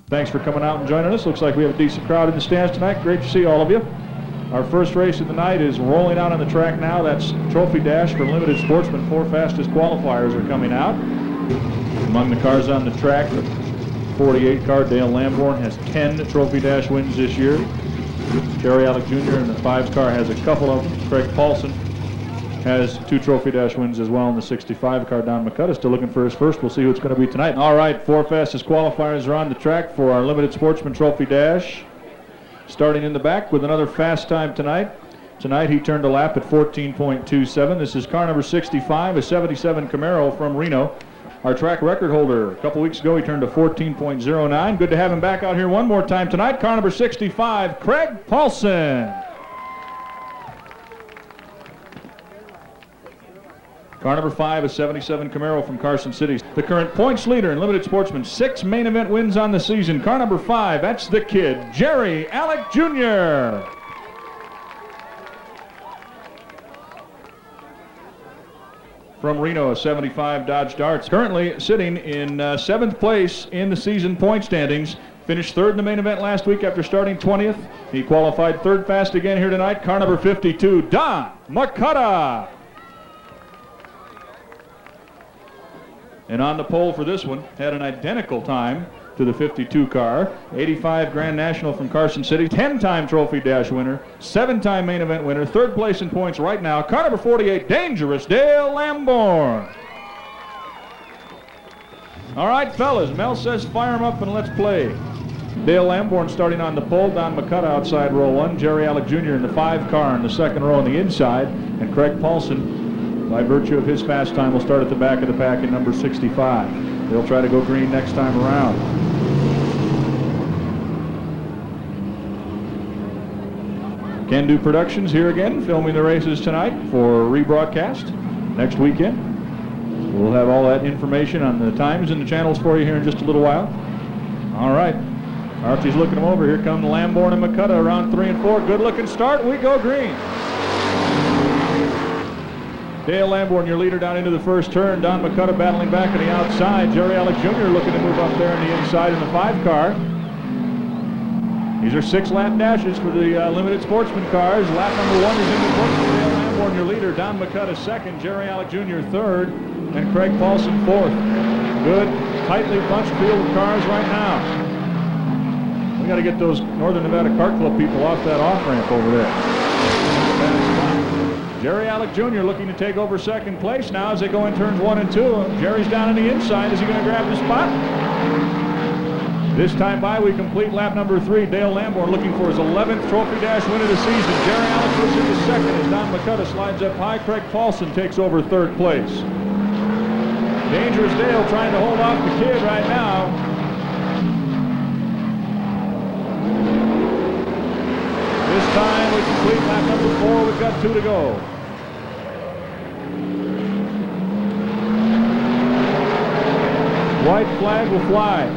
Thanks for coming out and joining us. Looks like we have a decent crowd in the stands tonight. Great to see all of you. Our first race of the night is rolling out on the track now. That's Trophy Dash for Limited Sportsman. 4 fastest qualifiers are coming out. Among the cars on the track, the 48 car, Dale Lamborn, has 10 Trophy Dash wins this year. Jerry Alec Jr. in the 5 car has a couple of them. Craig Paulson has 2 Trophy Dash wins as well in the 65 car. Don McCutta still looking for his first. We'll see who it's going to be tonight. All right, 4 fastest qualifiers are on the track for our Limited Sportsman Trophy Dash. Starting in the back with another fast time tonight. Tonight he turned a lap at 14.27. This is car number 65, a 77 Camaro from Reno. Our track record holder. A couple weeks ago he turned a 14.09. Good to have him back out here one more time tonight. Car number 65, Craig Paulson. Car number 5, a 77 Camaro from Carson City. The current points leader in Limited Sportsman. 6 main event wins on the season. Car number 5, that's the kid, Jerry Alec Jr. From Reno, a 75 Dodge Darts. Currently sitting in 7th place in the season point standings. Finished 3rd in the main event last week after starting 20th. He qualified 3rd fast again here tonight. Car number 52, Don McCutta. And on the pole for this one, had an identical time to the 52 car. 85 Grand National from Carson City. 10-time Trophy Dash winner. 7-time main event winner. 3rd place in points right now. Car number 48, Dangerous Dale Lamborn. All right, fellas. Mel says fire them up and let's play. Dale Lamborn starting on the pole. Don McCutta outside row 1. Jerry Alec Jr. in the 5 car in the 2nd row on the inside. And Craig Paulson, by virtue of his fast time, will start at the back of the pack at number 65. They'll try to go green next time around. Can Do Productions here again, filming the races tonight for rebroadcast next weekend. We'll have all that information on the times and the channels for you here in just a little while. All right, Archie's looking them over. Here come Lamborn and McCutta around 3 and 4. Good looking start. We go green. Dale Lamborn, your leader, down into the first turn. Don McCutta battling back on the outside. Jerry Alec Jr. looking to move up there in the inside in the 5 car. These are 6-lap dashes for the Limited Sportsman cars. Lap number 1 is in the books for Dale Lamborn, your leader. Don McCutta 2nd, Jerry Alec Jr. 3rd, and Craig Paulson 4th. Good, tightly bunched field of cars right now. We got to get those Northern Nevada Kart Club people off that off-ramp over there. Jerry Alec Jr. looking to take over 2nd place now as they go in turns 1 and 2. Jerry's down on the inside. Is he going to grab the spot? This time by, we complete lap number 3. Dale Lamborn looking for his 11th Trophy Dash win of the season. Jerry Alec goes into 2nd as Don McCutta slides up high. Craig Paulson takes over 3rd place. Dangerous Dale trying to hold off the kid right now. This time we complete lap number 4. We've got 2 to go. White flag will fly.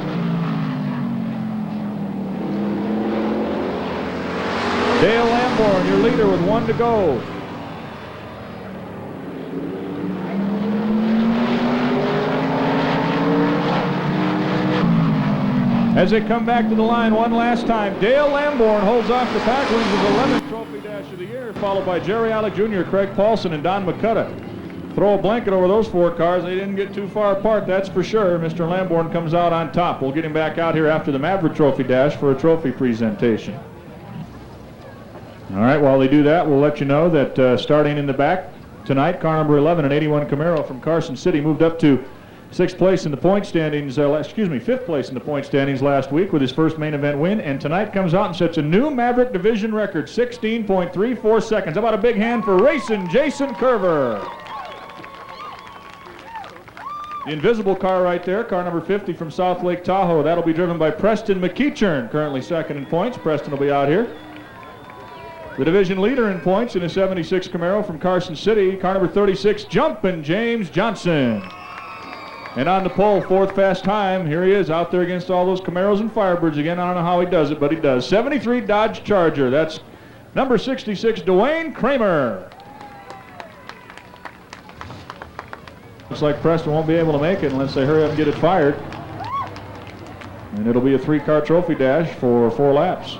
Dale Lamborn, your leader, with 1 to go. As they come back to the line one last time, Dale Lamborn holds off the pack, wins his 11th Trophy Dash of the year, followed by Jerry Alec Jr., Craig Paulson, and Don McCutta. Throw a blanket over those 4 cars. They didn't get too far apart, that's for sure. Mr. Lamborn comes out on top. We'll get him back out here after the Maverick Trophy Dash for a trophy presentation. All right, while they do that, we'll let you know that starting in the back tonight, car number 11, an 81 Camaro from Carson City, moved up to fifth place in the point standings last week with his first main event win, and tonight comes out and sets a new Maverick Division record, 16.34 seconds. How about a big hand for racing Jason Curver? The invisible car right there, car number 50 from South Lake Tahoe. That'll be driven by Preston McEachern, currently second in points. Preston will be out here. The division leader in points in a 76 Camaro from Carson City, car number 36, Jumpin' James Johnson. And on the pole, fourth fast time, here he is out there against all those Camaros and Firebirds again. I don't know how he does it, but he does. 73 Dodge Charger, that's number 66, Dwayne Kramer. Looks like Preston won't be able to make it unless they hurry up and get it fired. And it'll be a 3-car trophy dash for 4 laps.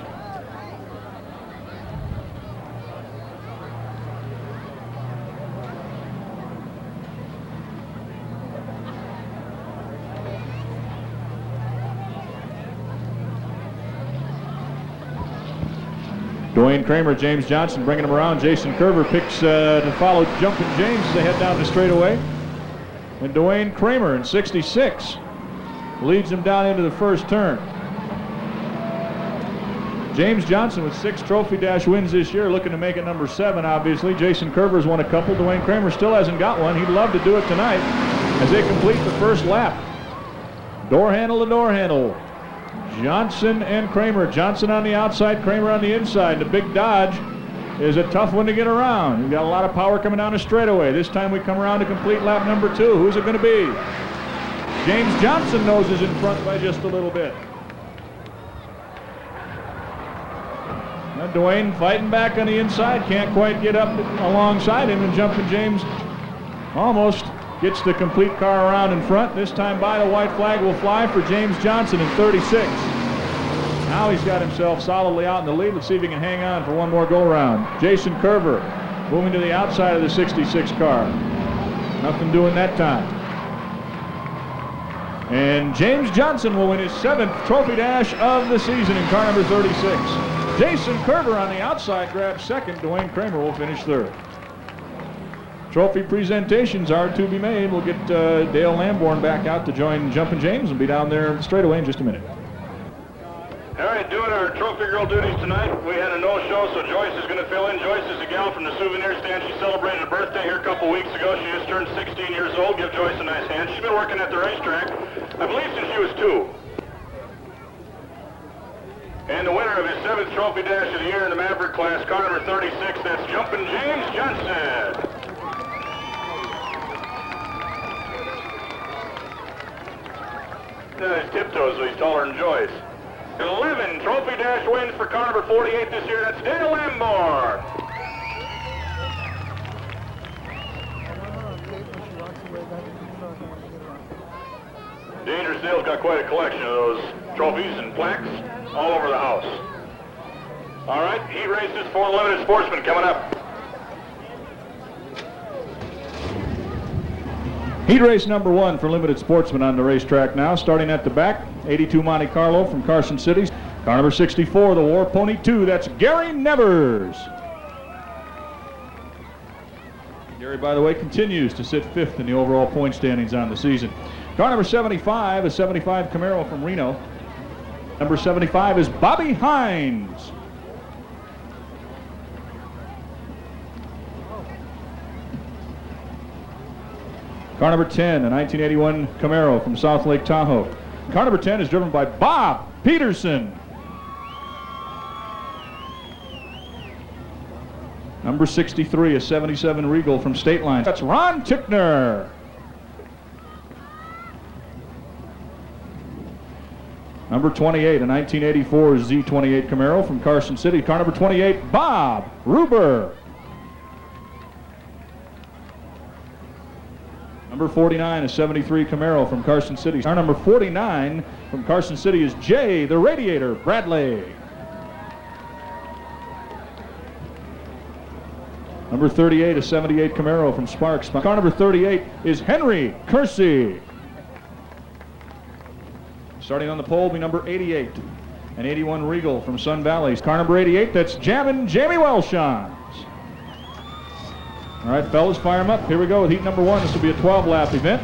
Dwayne Kramer, James Johnson bringing him around. Jason Curver picks to follow Jumpin' James as they head down the straightaway. And Dwayne Kramer in 66 leads him down into the first turn. James Johnson with 6 Trophy Dash wins this year, looking to make it number 7, obviously. Jason Curver's won a couple. Dwayne Kramer still hasn't got one. He'd love to do it tonight as they complete the first lap. Door handle to door handle. Johnson and Kramer. Johnson on the outside, Kramer on the inside. The big Dodge is a tough one to get around. We've got a lot of power coming down the straightaway. This time we come around to complete lap number 2. Who's it going to be? James Johnson noses in front by just a little bit. Now Dwayne fighting back on the inside. Can't quite get up alongside him, and Jumpin' James almost gets the complete car around in front. This time by the white flag will fly for James Johnson in 36. Now he's got himself solidly out in the lead. Let's see if he can hang on for one more go-round. Jason Curver moving to the outside of the 66 car. Nothing doing that time. And James Johnson will win his 7th Trophy Dash of the season in car number 36. Jason Curver on the outside grabs 2nd. Dwayne Kramer will finish 3rd. Trophy presentations are to be made. We'll get Dale Lamborn back out to join Jumpin' James and be down there straight away in just a minute. All right, doing our trophy girl duties tonight. We had a no-show, so Joyce is going to fill in. Joyce is a gal from the souvenir stand. She celebrated a birthday here a couple weeks ago. She just turned 16 years old. Give Joyce a nice hand. She's been working at the racetrack, I believe, since she was 2. And the winner of his 7th Trophy Dash of the year in the Maverick class, car number 36, that's Jumpin' James Johnson. His tiptoes, so he's taller than Joyce. 11 Trophy Dash wins for car number 48 this year. That's Dale Lamborn. Dangerous Dale's got quite a collection of those trophies and plaques all over the house. All right, heat races for Limited Sportsman coming up. Heat race number 1 for Limited Sportsman on the racetrack now. Starting at the back, 82 Monte Carlo from Carson City. Car number 64, the War Pony 2, that's Gary Nevers. Gary, by the way, continues to sit 5th in the overall point standings on the season. Car number 75, a 75 Camaro from Reno. Number 75 is Bobby Hines. Car number 10, a 1981 Camaro from South Lake Tahoe. Car number 10 is driven by Bob Peterson. Number 63, a 77 Regal from State Line. That's Ron Tickner. Number 28, a 1984 Z28 Camaro from Carson City. Car number 28, Bob Ruber. Number 49, a 73 Camaro from Carson City. Car number 49 from Carson City is Jay the Radiator Bradley. Number 38, a 78 Camaro from Sparks. Car number 38 is Henry Kersey. Starting on the pole will be number 88, an 81 Regal from Sun Valley. Car number 88, that's Jammin' Jamie Welshons. All right, fellas, fire them up. Here we go with heat number 1. This will be a 12-lap event.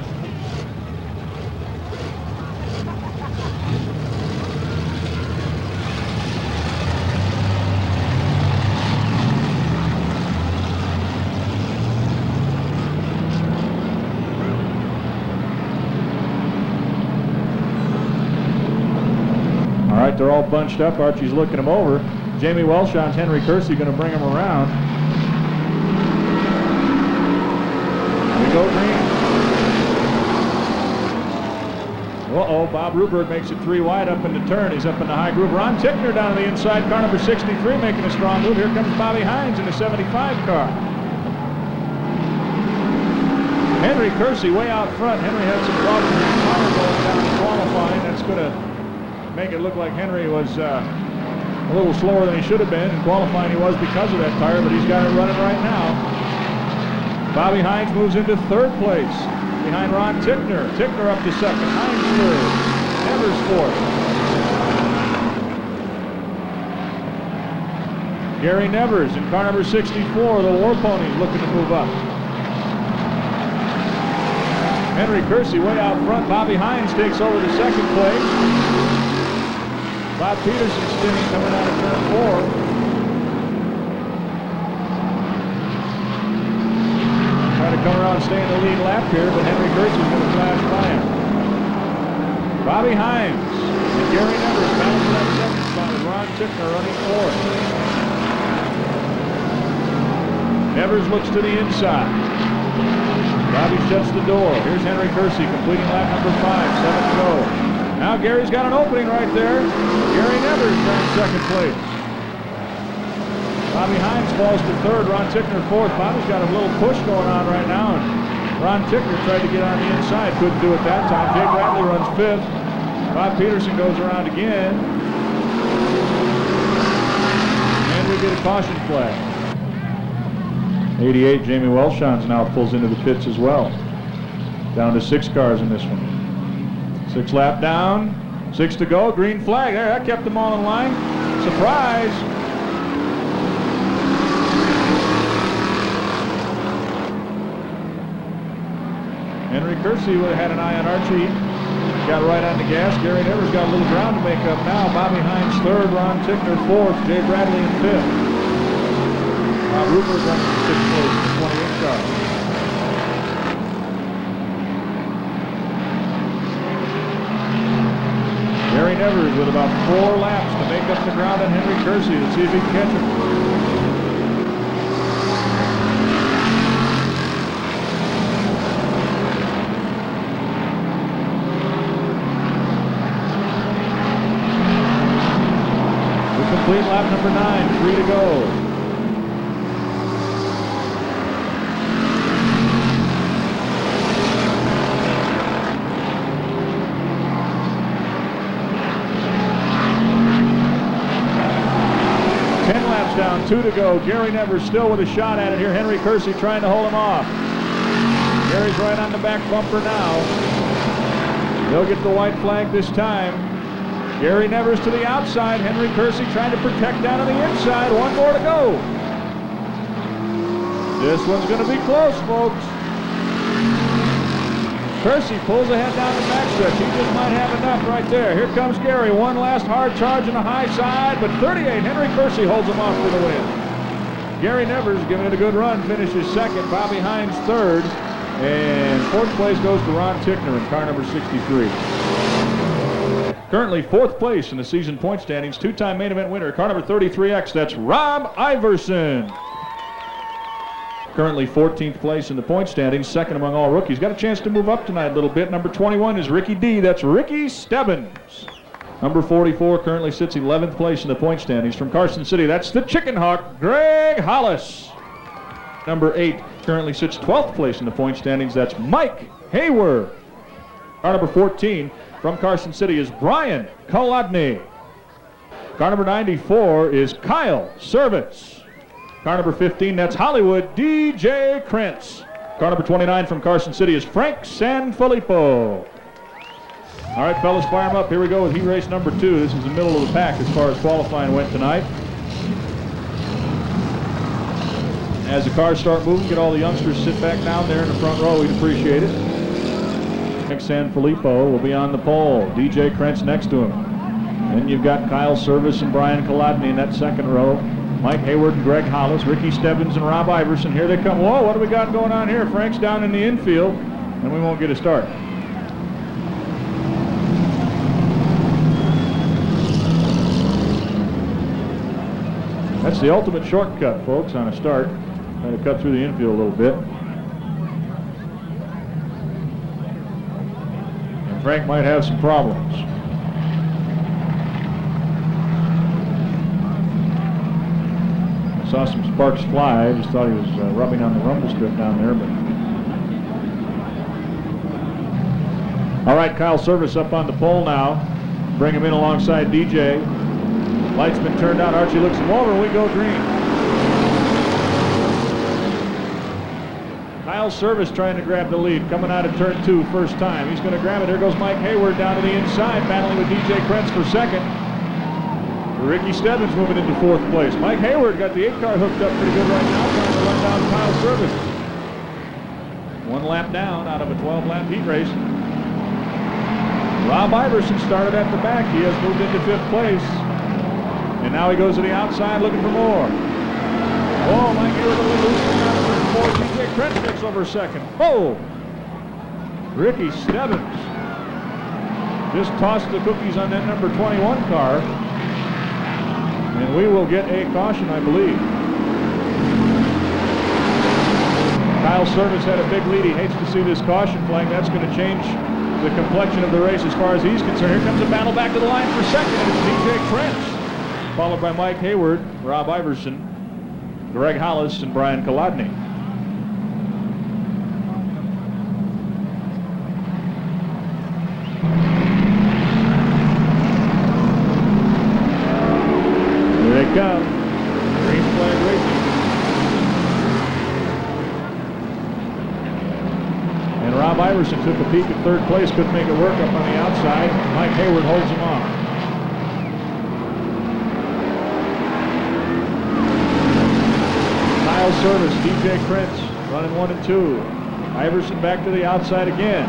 They're all bunched up. Archie's looking them over. Jamie Welshon's Henry Kersey going to bring them around. We go green. Uh-oh, Bob Ruberg makes it 3 wide up in the turn. He's up in the high groove. Ron Tickner down to the inside, car number 63, making a strong move. Here comes Bobby Hines in the 75 car. Henry Kersey way out front. Henry had some problems with his tire going down in qualifying. That's going to make it look like Henry was a little slower than he should have been. In qualifying he was because of that tire, but he's got it running right now. Bobby Hines moves into 3rd place behind Ron Tickner. Tickner up to 2nd, Hines 3rd, Evers 4th. Gary Nevers in car number 64, the War Ponies, looking to move up. Henry Kersey way out front. Bobby Hines takes over to 2nd place. Bob Peterson spinning coming out of turn 4. Trying to come around and stay in the lead lap here, but Henry Kersey's going to flash by him. Bobby Hines and Gary Nevers battling for that 2nd spot with Ron Tickner running 4th. Nevers looks to the inside. Bobby shuts the door. Here's Henry Kersey completing lap number 5, 7 to go. Now Gary's got an opening right there. Gary Nevers turns 2nd place. Bobby Hines falls to 3rd, Ron Tickner 4th. Bobby's got a little push going on right now, and Ron Tickner tried to get on the inside, couldn't do it that time. Jay Bradley runs 5th. Bob Peterson goes around again. And we get a caution flag. 88, Jamie Welshons now pulls into the pits as well. Down to 6 cars in this one. 6 lap down, 6 to go, green flag. There, that kept them all in line. Surprise! Henry Kersey would have had an eye on Archie. Got right on the gas. Gary Nevers got a little ground to make up now. Bobby Hines 3rd, Ron Tickner 4th, Jay Bradley in 5th. Ruper's running in 6th place, 28 car. Gary Nevers with about 4 laps to make up the ground on Henry Kersey. Let's see if he can catch him. Complete lap number 9, 3 to go. Down, 2 to go. Gary Nevers still with a shot at it here. Henry Kersey trying to hold him off. Gary's right on the back bumper now. They'll get the white flag this time. Gary Nevers to the outside. Henry Kersey trying to protect down on the inside. 1 more to go. This one's going to be close, folks. Kersey pulls ahead down the backstretch. He just might have enough right there. Here comes Gary. One last hard charge on the high side, but 38. Henry Kersey holds him off for the win. Gary Nevers giving it a good run, finishes 2nd. Bobby Hines 3rd. And 4th place goes to Ron Tickner in car number 63. Currently 4th place in the season point standings. 2-time main event winner, car number 33X. That's Rob Iverson. Currently 14th place in the point standings, 2nd among all rookies. Got a chance to move up tonight a little bit. Number 21 is Ricky D. That's Ricky Stebbins. Number 44 currently sits 11th place in the point standings. From Carson City, that's the Chicken Hawk, Greg Hollis. Number 8 currently sits 12th place in the point standings. That's Mike Hayward. Car number 14 from Carson City is Brian Kolodny. Car number 94 is Kyle Service. Car number 15, that's Hollywood DJ Krentz. Car number 29 from Carson City is Frank Sanfilippo. All right, fellas, fire them up. Here we go with heat race number 2. This is the middle of the pack as far as qualifying went tonight. As the cars start moving, get all the youngsters sit back down there in the front row. We'd appreciate it. Frank Sanfilippo will be on the pole. DJ Krentz next to him. Then you've got Kyle Service and Brian Kolodny in that 2nd row. Mike Hayward and Greg Hollis, Ricky Stebbins and Rob Iverson. Here they come. Whoa, what do we got going on here? Frank's down in the infield, and we won't get a start. That's the ultimate shortcut, folks, on a start. Trying to cut through the infield a little bit. And Frank might have some problems. I saw some sparks fly. I just thought he was rubbing on the rumble strip down there. But all right, Kyle Service up on the pole now. Bring him in alongside DJ. Light's been turned on. Archie looks him over, and we go green. Kyle Service trying to grab the lead, coming out of turn 2 first time. He's going to grab it. There goes Mike Hayward down to the inside, battling with DJ Krentz for second. Ricky Stebbins moving into 4th place. Mike Hayward got the 8 car hooked up pretty good right now, trying to run down Kyle Service. 1 lap down out of a 12-lap heat race. Rob Iverson started at the back. He has moved into 5th place. And now he goes to the outside looking for more. Oh, Mike Hayward a little loose down to number 4. DJ Krentz takes over second. Oh! Ricky Stebbins just tossed the cookies on that number 21 car. And we will get a caution, I believe. Kyle Service had a big lead. He hates to see this caution flag. That's going to change the complexion of the race as far as he's concerned. Here comes a battle back to the line for second, and it's DJ Krentz, followed by Mike Hayward, Rob Iverson, Greg Hollis, and Brian Kolodny. Here they come. Green flag racing. And Rob Iverson took a peek at 3rd place, couldn't make it work up on the outside. Mike Hayward holds him off. Kyle Service, DJ Krentz running 1 and 2. Iverson back to the outside again.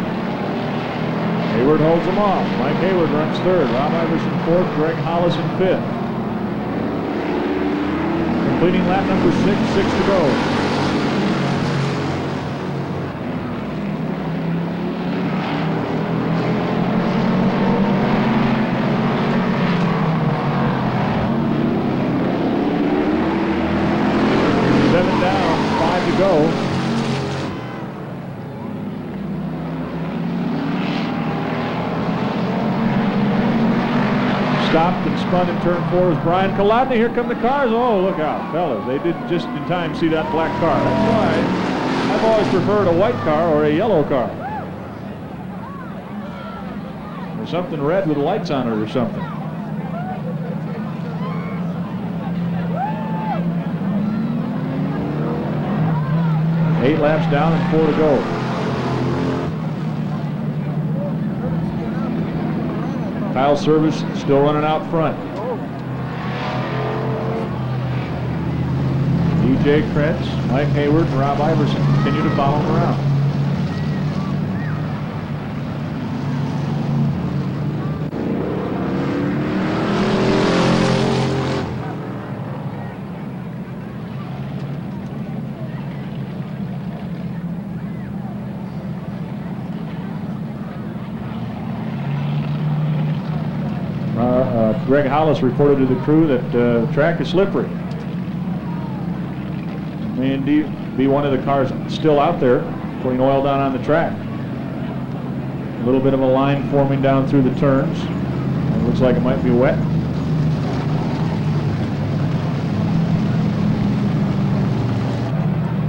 Hayward holds him off. Mike Hayward runs 3rd. Rob Iverson 4th. Greg Hollis in 5th. Completing lap number 6, 6 to go. Stopped and spun in turn 4 is Brian Kolodny. Here come the cars. Oh, look out, fellas. They didn't just in time see that black car. That's why I've always preferred a white car or a yellow car. Or something red with lights on it or something. Eight laps down and 4 to go. Kyle Service still running out front. DJ Krentz, Mike Hayward, and Rob Iverson continue to follow him around. Greg Hollis reported to the crew that the track is slippery. May indeed be one of the cars still out there putting oil down on the track. A little bit of a line forming down through the turns. It looks like it might be wet.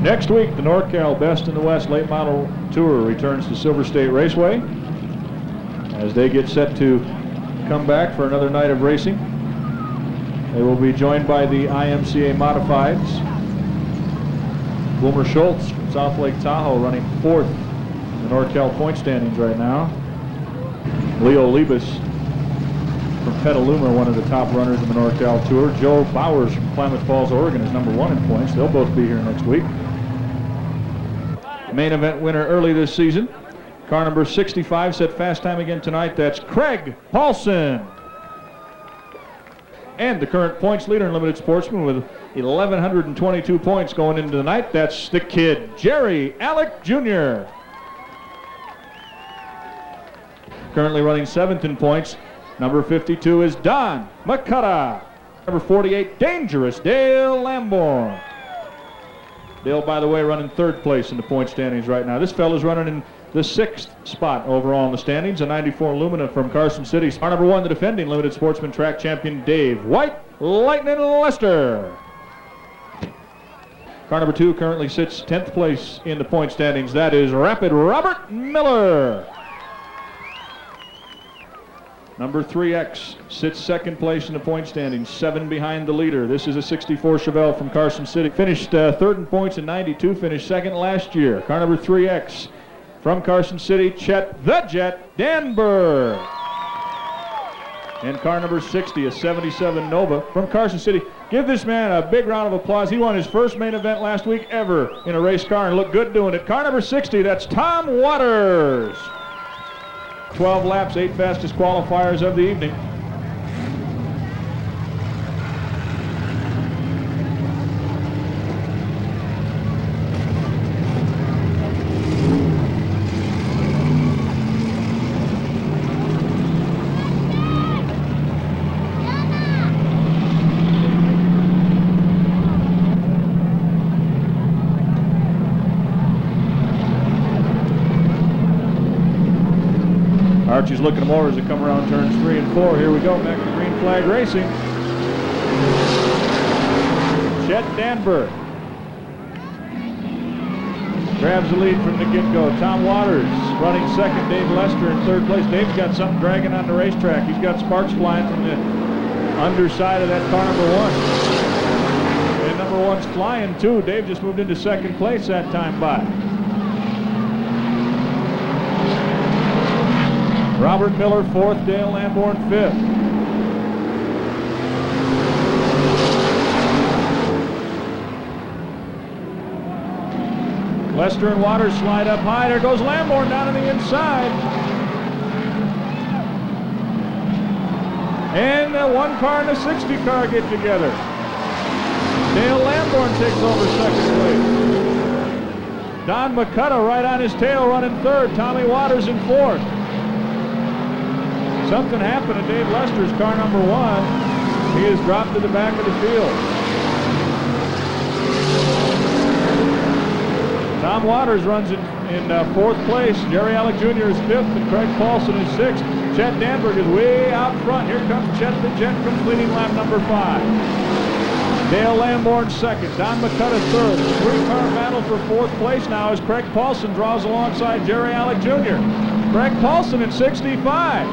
Next week, the NorCal Best in the West Late Model Tour returns to Silver State Raceway as they get set to come back for another night of racing. They will be joined by the IMCA Modifieds. Boomer Schultz from South Lake Tahoe running 4th in the NorCal point standings right now. Leo Liebes from Petaluma, one of the top runners in the NorCal Tour. Joe Bowers from Klamath Falls, Oregon is number 1 in points. They'll both be here next week. Main event winner early this season. Car number 65 set fast time again tonight. That's Craig Paulson. And the current points leader in Limited Sportsman with 1,122 points going into the night. That's the kid, Jerry Alec Jr. Currently running 7th in points. Number 52 is Don McCutta. Number 48, Dangerous, Dale Lamborn. Dale, by the way, running third place in the point standings right now. This fella's running in the 6th spot overall in the standings. A 94 Lumina from Carson City. Car number 1, the defending Limited Sportsman Track champion, Dave White, Lightning Lester. Car number 2 currently sits 10th place in the point standings. That is Rapid Robert Miller. Number 3X sits 2nd place in the point standings, 7 behind the leader. This is a 64 Chevelle from Carson City. Finished 3rd in points in 92, finished 2nd last year. Car number 3X from Carson City, Chet the Jet Danberg. And car number 60, a 77 Nova from Carson City. Give this man a big round of applause. He won his first main event last week ever in a race car and looked good doing it. Car number 60, that's Tom Waters. 12 laps, 8 fastest qualifiers of the evening. Archie's looking them over as they come around turns 3 and 4. Here we go, back to Green Flag Racing. Chet Danberg grabs the lead from the get-go. Tom Waters running 2nd, Dave Lester in 3rd place. Dave's got something dragging on the racetrack. He's got sparks flying from the underside of that car number 1. And number 1's flying too. Dave just moved into 2nd place that time by. Robert Miller 4th, Dale Lamborn 5th. Lester and Waters slide up high. There goes Lamborn down on the inside. And the 1 car and the 60 car get together. Dale Lamborn takes over 2nd place. Don McCutcheon right on his tail running 3rd. Tommy Waters in 4th. Something happened to Dave Lester's car number 1. He is dropped to the back of the field. Tom Waters runs in 4th place. Jerry Alec Jr. is 5th and Craig Paulson is 6th. Chet Danberg is way out front. Here comes Chet the Jet completing lap number 5. Dale Lamborn 2nd. Don McCutcheon 3rd. 3-car battle for 4th place now as Craig Paulson draws alongside Jerry Alec Jr. Craig Paulson at 65.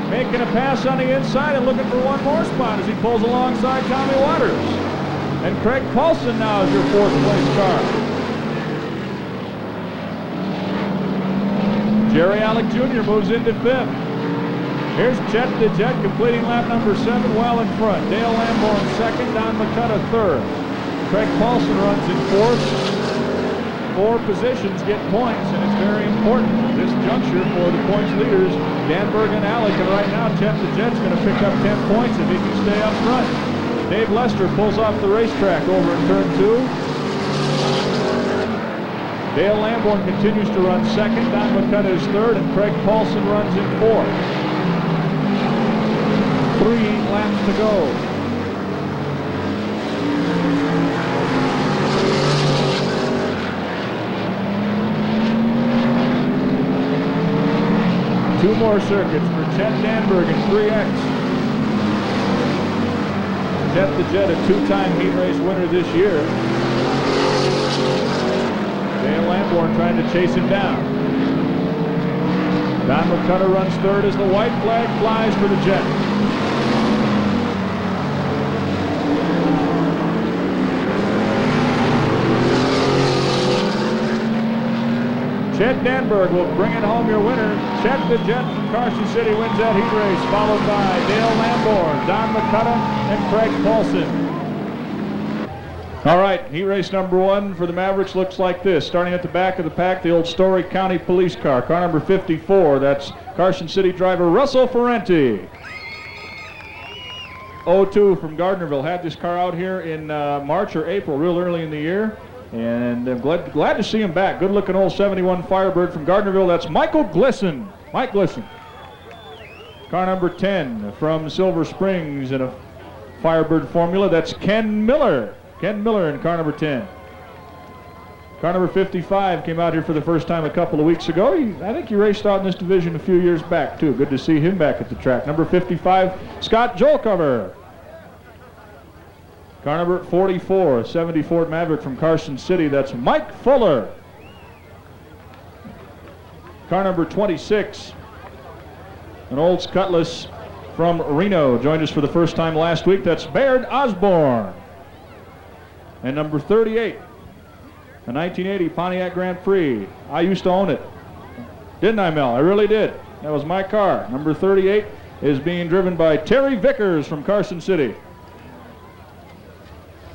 Making a pass on the inside and looking for one more spot as he pulls alongside Tommy Waters. And Craig Paulson now is your 4th place car. Jerry Alec Jr. moves into 5th. Here's Chet the Jet completing lap number 7 well in front. Dale Lamborn 2nd, Don McCutcheon 3rd. Craig Paulson runs in 4th. 4 positions get points, and it's very important at this juncture for the points leaders, Danberg and Alec. And right now, Chet the Jet's going to pick up 10 points if he can stay up front. Dave Lester pulls off the racetrack over in turn 2. Dale Lamborn continues to run 2nd. Don McCutcheon is 3rd, and Craig Paulson runs in 4th. 3 laps to go. Two more circuits for Chet Danberg in 3X. Chet the Jet, a 2-time heat race winner this year. Dale Lamborn trying to chase him down. Don McCutcheon runs 3rd as the white flag flies for the Jet. Chet Danberg will bring it home, your winner. Chet the Jet from Carson City wins that heat race, followed by Dale Lamborn, Don McCutcheon, and Craig Paulson. All right, heat race number 1 for the Mavericks looks like this. Starting at the back of the pack, the old Story County police car. Car number 54, that's Carson City driver Russell Ferrenti. 02 from Gardnerville, had this car out here in March or April, real early in the year. And I'm glad to see him back. Good-looking old 71 Firebird from Gardnerville. That's Michael Glisson. Mike Glisson. Car number 10 from Silver Springs in a Firebird formula. That's Ken Miller. Ken Miller in car number 10. Car number 55 came out here for the first time a couple of weeks ago. I think he raced out in this division a few years back, too. Good to see him back at the track. Number 55, Scott Joelcover. Car number 44, a 70 Ford Maverick from Carson City. That's Mike Fuller. Car number 26, an Olds Cutlass from Reno. Joined us for the first time last week. That's Baird Osborne. And number 38, a 1980 Pontiac Grand Prix. I used to own it. Didn't I, Mel? I really did. That was my car. Number 38 is being driven by Terry Vickers from Carson City.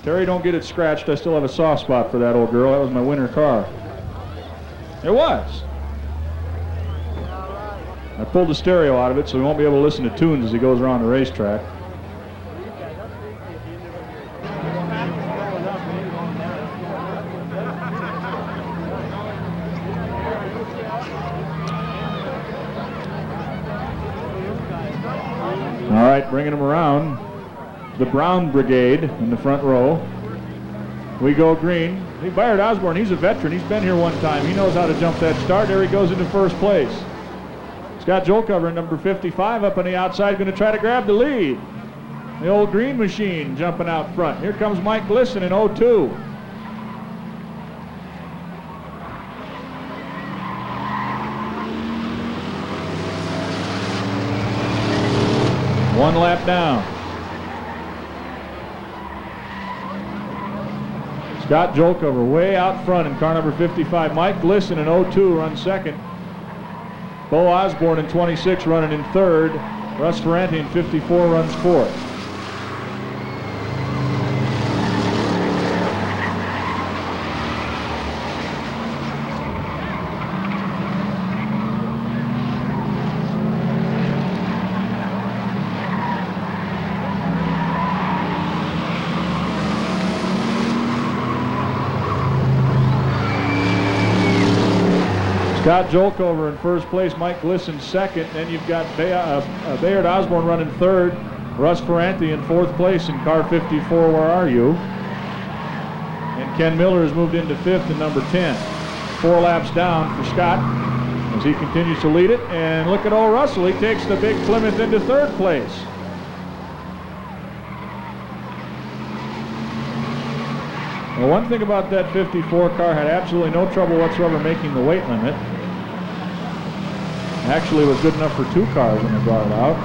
Terry, don't get it scratched. I still have a soft spot for that old girl. That was my winter car. It was. I pulled the stereo out of it so he won't be able to listen to tunes as he goes around the racetrack. All right, bringing him around. The Brown Brigade in the front row. We go green. Baird Osborne, he's a veteran. He's been here one time. He knows how to jump that start. There he goes into first place. Scott Joelcover, number 55, up on the outside, going to try to grab the lead. The old green machine jumping out front. Here comes Mike Glisson in 02. One lap down. Scott Joelcover way out front in car number 55. Mike Glisson in 02 runs second. Bo Osborne in 26 running in third. Russ Ferranti in 54 runs fourth. Scott Joelcover in first place, Mike Glisson second. Then you've got Baird Osborne running third, Russ Ferranti in fourth place in car 54, Where Are You? And Ken Miller has moved into fifth in number 10. 4 laps down for Scott as he continues to lead it. And look at old Russell, he takes the big Plymouth into third place. Well, one thing about that 54 car, had absolutely no trouble whatsoever making the weight limit. Actually was good enough for 2 cars when they brought it out.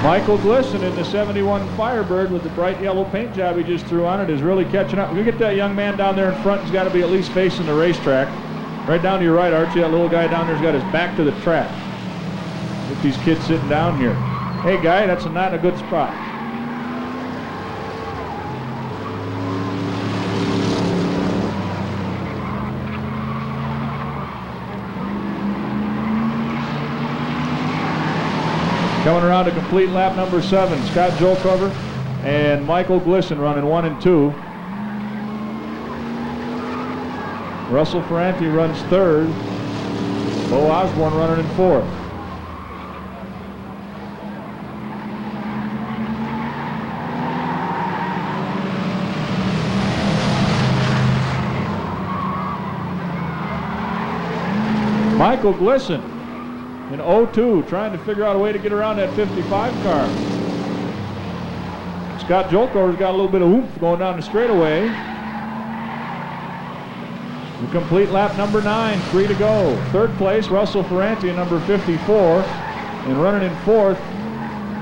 Michael Glisson in the 71 Firebird with the bright yellow paint job he just threw on it is really catching up. We get that young man down there in front. He's got to be at least facing the racetrack. Right down to your right, Archie, that little guy down there's got his back to the track. Get these kids sitting down here. Hey, guy, that's not a good spot. Coming around to complete lap number 7, Scott Joelcover and Michael Glisson running 1 and 2. Russell Ferranti runs third. Bo Osborne running in fourth. Michael Glisson in 02, trying to figure out a way to get around that 55 car. Scott Joelcover's got a little bit of oomph going down the straightaway. The complete lap number 9, 3 to go. Third place, Russell Ferranti in number 54. And running in fourth,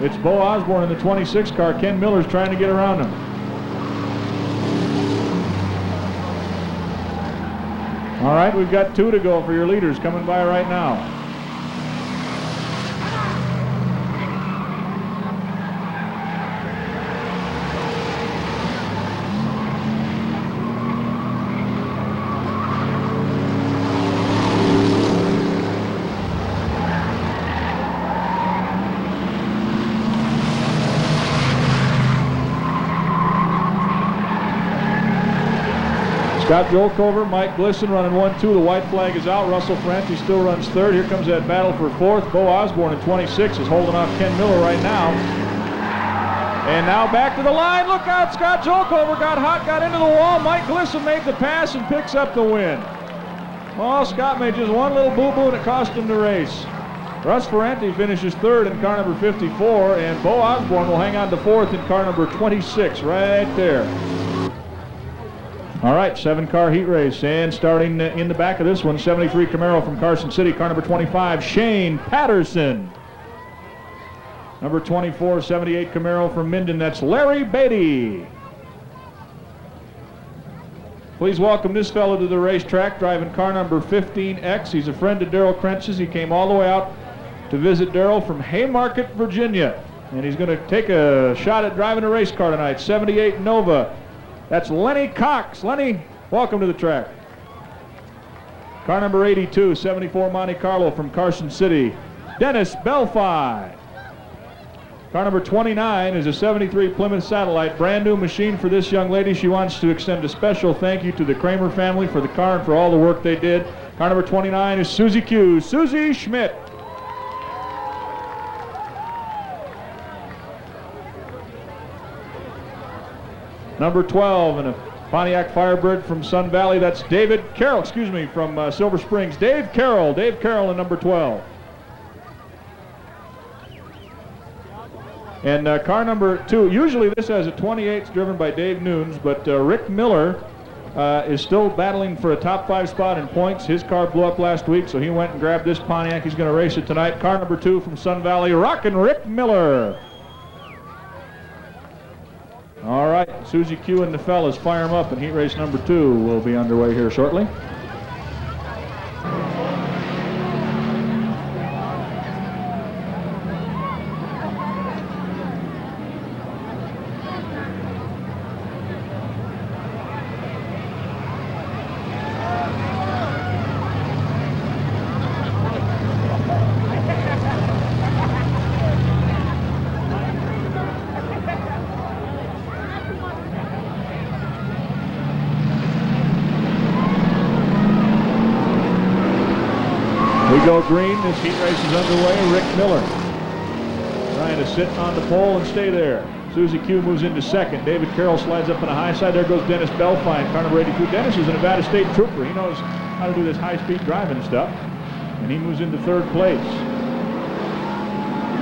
it's Bo Osborne in the 26 car. Ken Miller's trying to get around him. All right, we've got 2 to go for your leaders coming by right now. Scott Jolkover, Mike Glisson running 1-2. The white flag is out. Russell Ferranti still runs third. Here comes that battle for fourth. Bo Osborne in 26 is holding off Ken Miller right now. And now back to the line. Look out, Scott Jolkover got hot, got into the wall. Mike Glisson made the pass and picks up the win. Well, Scott made just one little boo-boo and it cost him the race. Russ Ferranti finishes third in car number 54, and Bo Osborne will hang on to fourth in car number 26, right there. All right, 7-car heat race, and starting in the back of this one, 73 Camaro from Carson City, car number 25, Shane Patterson. Number 24, 78 Camaro from Minden, that's Larry Beatty. Please welcome this fellow to the racetrack, driving car number 15X. He's a friend of Darrell Crench's. He came all the way out to visit Darrell from Haymarket, Virginia. And he's going to take a shot at driving a race car tonight, 78 Nova. That's Lenny Cox. Lenny, welcome to the track. Car number 82, 74 Monte Carlo from Carson City, Dennis Belfi. Car number 29 is a 73 Plymouth Satellite, brand new machine for this young lady. She wants to extend a special thank you to the Kramer family for the car and for all the work they did. Car number 29 is Susie Q, Susie Schmidt. Number 12 and a Pontiac Firebird from Sun Valley, that's David Carroll, from Silver Springs. Dave Carroll in number 12. And car number 2, usually this has a 28 driven by Dave Nunes, but Rick Miller is still battling for a top 5 spot in points. His car blew up last week, so he went and grabbed this Pontiac. He's going to race it tonight. Car number 2 from Sun Valley, rockin' Rick Miller. All right, Susie Q and the fellas fire them up, and heat race number 2 will be underway here shortly. We go green, this heat race is underway. Rick Miller trying to sit on the pole and stay there. Susie Q moves into second. David Carroll slides up on the high side. There goes Dennis Belfi in car number 82. Dennis is a Nevada State trooper. He knows how to do this high-speed driving stuff. And he moves into third place.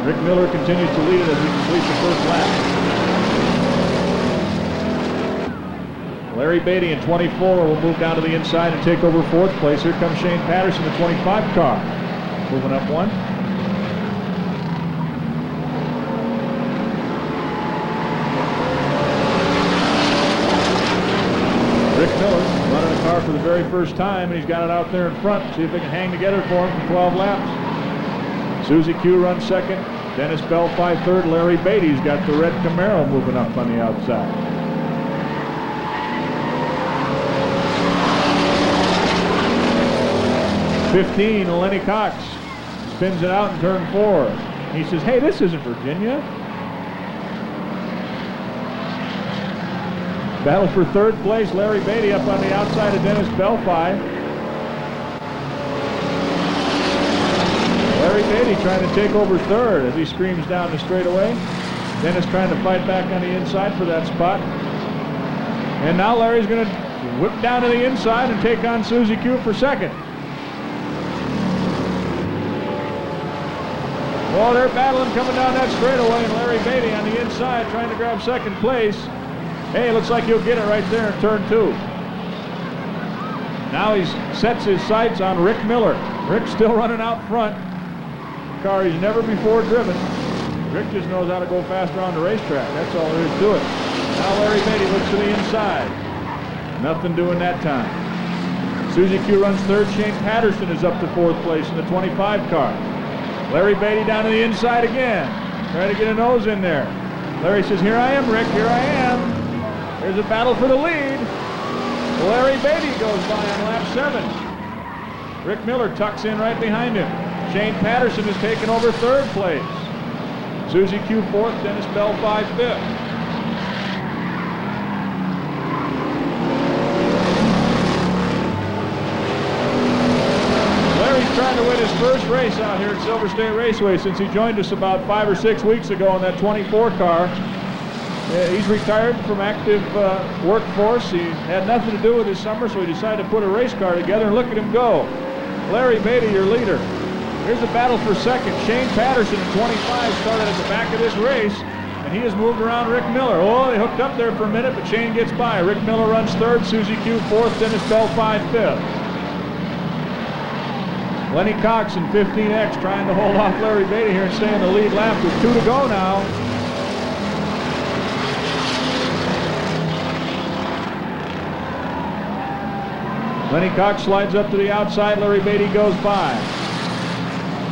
Rick Miller continues to lead it as he completes the first lap. Larry Beatty in 24 will move down to the inside and take over fourth place. Here comes Shane Patterson, the 25 car. Moving up one. Rick Miller running a car for the very first time, and he's got it out there in front. See if they can hang together for him for 12 laps. Susie Q runs second. Dennis Belfi third. Larry Beatty's got the red Camaro moving up on the outside. 15, Lenny Cox spins it out in turn 4. He says, hey, this isn't Virginia. Battle for third place, Larry Beatty up on the outside of Dennis Belfi. Larry Beatty trying to take over third as he screams down the straightaway. Dennis trying to fight back on the inside for that spot. And now Larry's going to whip down to the inside and take on Susie Q for second. Well, they're battling coming down that straightaway, and Larry Beatty on the inside trying to grab second place. Hey, looks like he'll get it right there in turn 2. Now he sets his sights on Rick Miller. Rick's still running out front. Car he's never before driven. Rick just knows how to go faster on the racetrack. That's all there is to it. Now Larry Beatty looks to the inside. Nothing doing that time. Susie Q runs third. Shane Patterson is up to fourth place in the 25 car. Larry Beatty down to the inside again. Trying to get a nose in there. Larry says, here I am, Rick, here I am. There's a battle for the lead. Larry Beatty goes by on lap 7. Rick Miller tucks in right behind him. Shane Patterson has taken over third place. Susie Q fourth, Dennis Belfi fifth. first race out here at Silver State Raceway since he joined us about 5 or 6 weeks ago in that 24 car. He's retired from active workforce. He had nothing to do with his summer, so he decided to put a race car together, and look at him go. Larry Beatty, your leader. Here's the battle for second. Shane Patterson in 25 started at the back of this race, and he has moved around Rick Miller. Oh, they hooked up there for a minute, but Shane gets by. Rick Miller runs third, Susie Q fourth, Dennis Belfine fifth. Lenny Cox in 15X trying to hold off Larry Beatty here and stay in the lead lap with 2 to go now. Lenny Cox slides up to the outside. Larry Beatty goes by.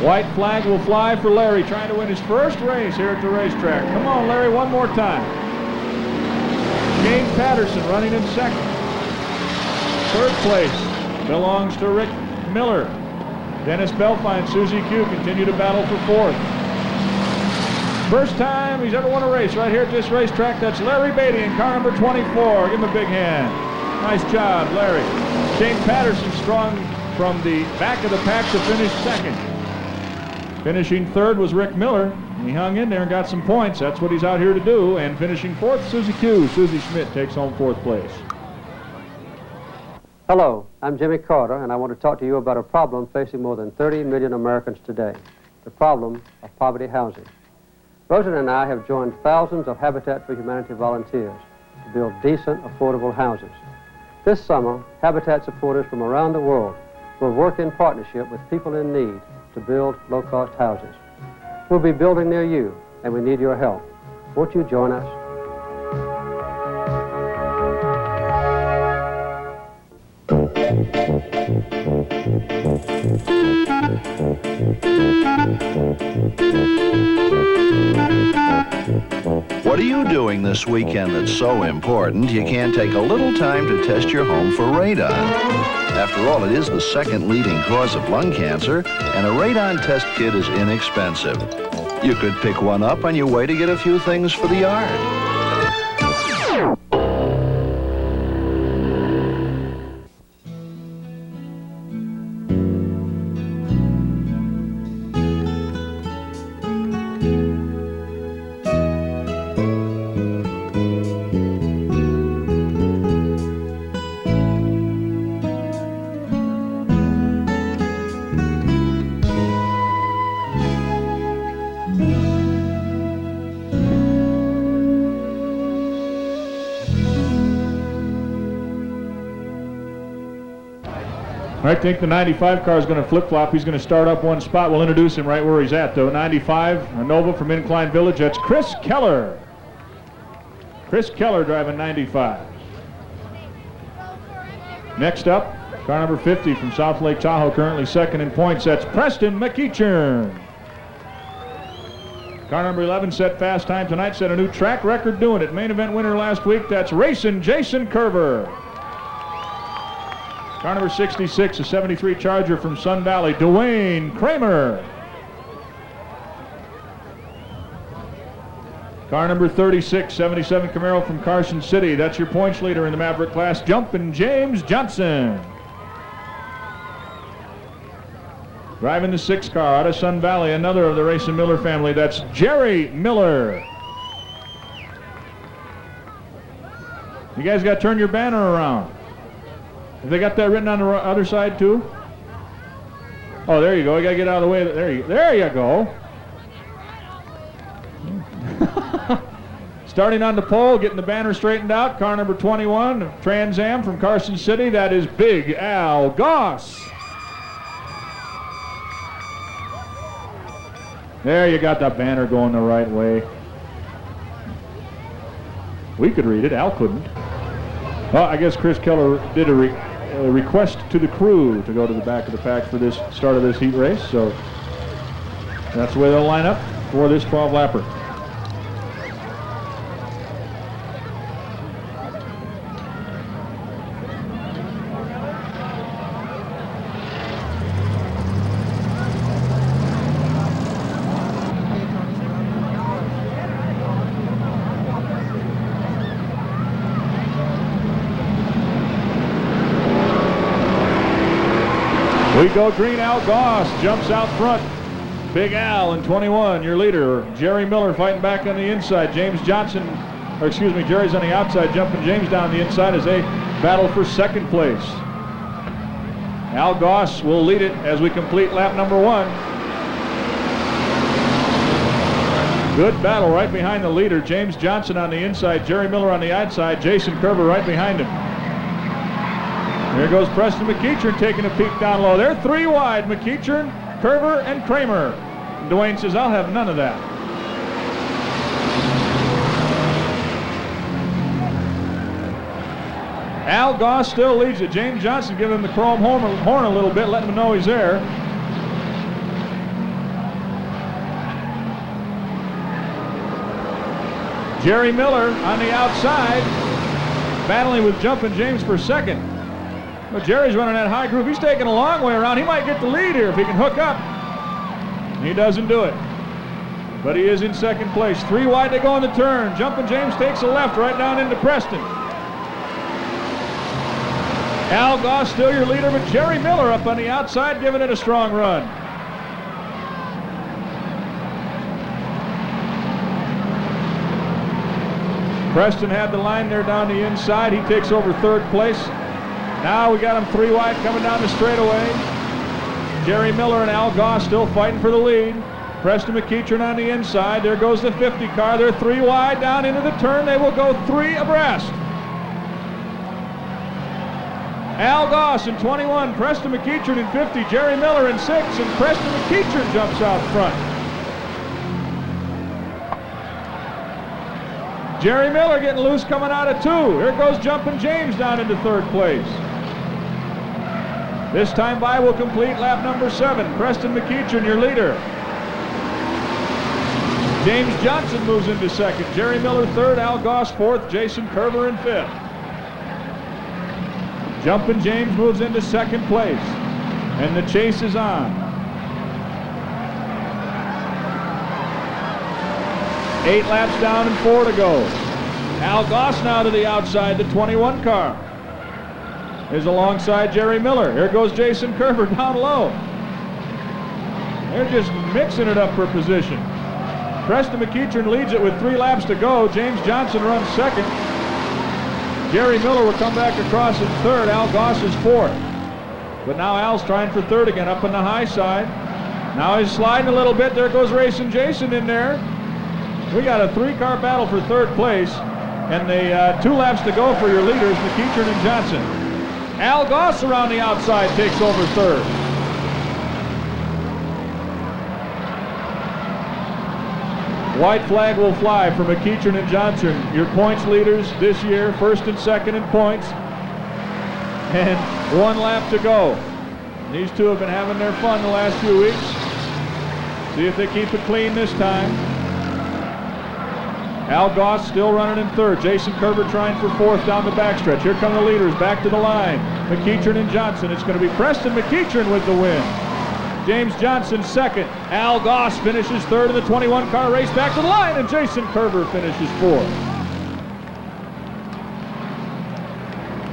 White flag will fly for Larry, trying to win his first race here at the racetrack. Come on, Larry, one more time. Shane Patterson running in second. Third place belongs to Rick Miller. Dennis Belfine, Susie Q continue to battle for fourth. First time he's ever won a race right here at this racetrack. That's Larry Beatty in car number 24. Give him a big hand. Nice job, Larry. Shane Patterson strong from the back of the pack to finish second. Finishing third was Rick Miller. He hung in there and got some points. That's what he's out here to do. And finishing fourth, Susie Q. Susie Schmidt takes home fourth place. Hello, I'm Jimmy Carter, and I want to talk to you about a problem facing more than 30 million Americans today, the problem of poverty housing. Rosen and I have joined thousands of Habitat for Humanity volunteers to build decent, affordable houses. This summer, Habitat supporters from around the world will work in partnership with people in need to build low-cost houses. We'll be building near you, and we need your help. Won't you join us? What are you doing this weekend that's so important you can't take a little time to test your home for radon? After all, it is the second leading cause of lung cancer, and a radon test kit is inexpensive. You could pick one up on your way to get a few things for the yard. I think the 95 car is going to flip-flop. He's going to start up one spot. We'll introduce him right where he's at, though. 95, a Nova from Incline Village. That's Chris Keller. Chris Keller driving 95. Next up, car number 50 from South Lake Tahoe, currently second in points. That's Preston McEachern. Car number 11 set fast time tonight, set a new track record doing it. Main event winner last week, that's racing Jason Curver. Car number 66, a 73 Charger from Sun Valley, Dwayne Kramer. Car number 36, 77 Camaro from Carson City. That's your points leader in the Maverick class, Jumpin' James Johnson. Driving the 6 car out of Sun Valley, another of the Racing Miller family. That's Jerry Miller. You guys got to turn your banner around. Have they got that written on the other side too? Oh, there you go. You got to get out of the way. There you go. Starting on the pole, getting the banner straightened out. Car number 21, Trans Am from Carson City. That is Big Al Goss. There, you got the banner going the right way. We could read it. Al couldn't. Well, I guess Chris Keller did a request to the crew to go to the back of the pack for this start of this heat race. So that's the way they'll line up for this 12-lapper. We go green. Al Goss jumps out front. Big Al in 21, your leader. Jerry Miller fighting back on the inside. James Johnson, or excuse me, Jerry's on the outside, jumping James down the inside as they battle for second place. Al Goss will lead it as we complete lap number 1. Good battle right behind the leader. James Johnson on the inside, Jerry Miller on the outside, Jason Kerber right behind him. There goes Preston McEachern taking a peek down low. They're 3 wide, McEachern, Kerber, and Kramer. And Dwayne says, I'll have none of that. Al Goss still leads it. James Johnson giving him the chrome horn a little bit, letting him know he's there. Jerry Miller on the outside, battling with Jumpin' James for second. But Jerry's running that high groove. He's taking a long way around. He might get the lead here if he can hook up. He doesn't do it. But he is in second place. 3 wide to go in the turn. Jumpin' James takes a left right down into Preston. Al Goss still your leader, but Jerry Miller up on the outside giving it a strong run. Preston had the line there down the inside. He takes over third place. Now we got him 3 wide coming down the straightaway. Jerry Miller and Al Goss still fighting for the lead. Preston McEachern on the inside. There goes the 50 car. They're 3 wide down into the turn. They will go 3 abreast. Al Goss in 21, Preston McEachern in 50, Jerry Miller in 6, and Preston McEachern jumps out front. Jerry Miller getting loose coming out of 2. Here goes Jumpin' James down into third place. This time by will complete lap number 7. Preston McEachern, your leader. James Johnson moves into second. Jerry Miller third, Al Goss fourth, Jason Kerber in 5th. Jumpin' James moves into second place, and the chase is on. 8 laps down and 4 to go. Al Goss now to the outside, the 21 car is alongside Jerry Miller. Here goes Jason Kerber down low. They're just mixing it up for position. Preston McEachern leads it with 3 laps to go. James Johnson runs second. Jerry Miller will come back across in third. Al Goss is 4th. But now Al's trying for third again up on the high side. Now he's sliding a little bit. There goes Racing Jason in there. We got a 3-car battle for third place. And the 2 laps to go for your leaders, McEachern and Johnson. Al Goss around the outside takes over third. White flag will fly for McEachern and Johnson, your points leaders this year, first and second in points. And 1 lap to go. These 2 have been having their fun the last few weeks. See if they keep it clean this time. Al Goss still running in third. Jason Kerber trying for 4th down the backstretch. Here come the leaders back to the line. McEachern and Johnson. It's going to be Preston McEachern with the win. James Johnson second. Al Goss finishes third in the 21 car race back to the line, and Jason Kerber finishes 4th.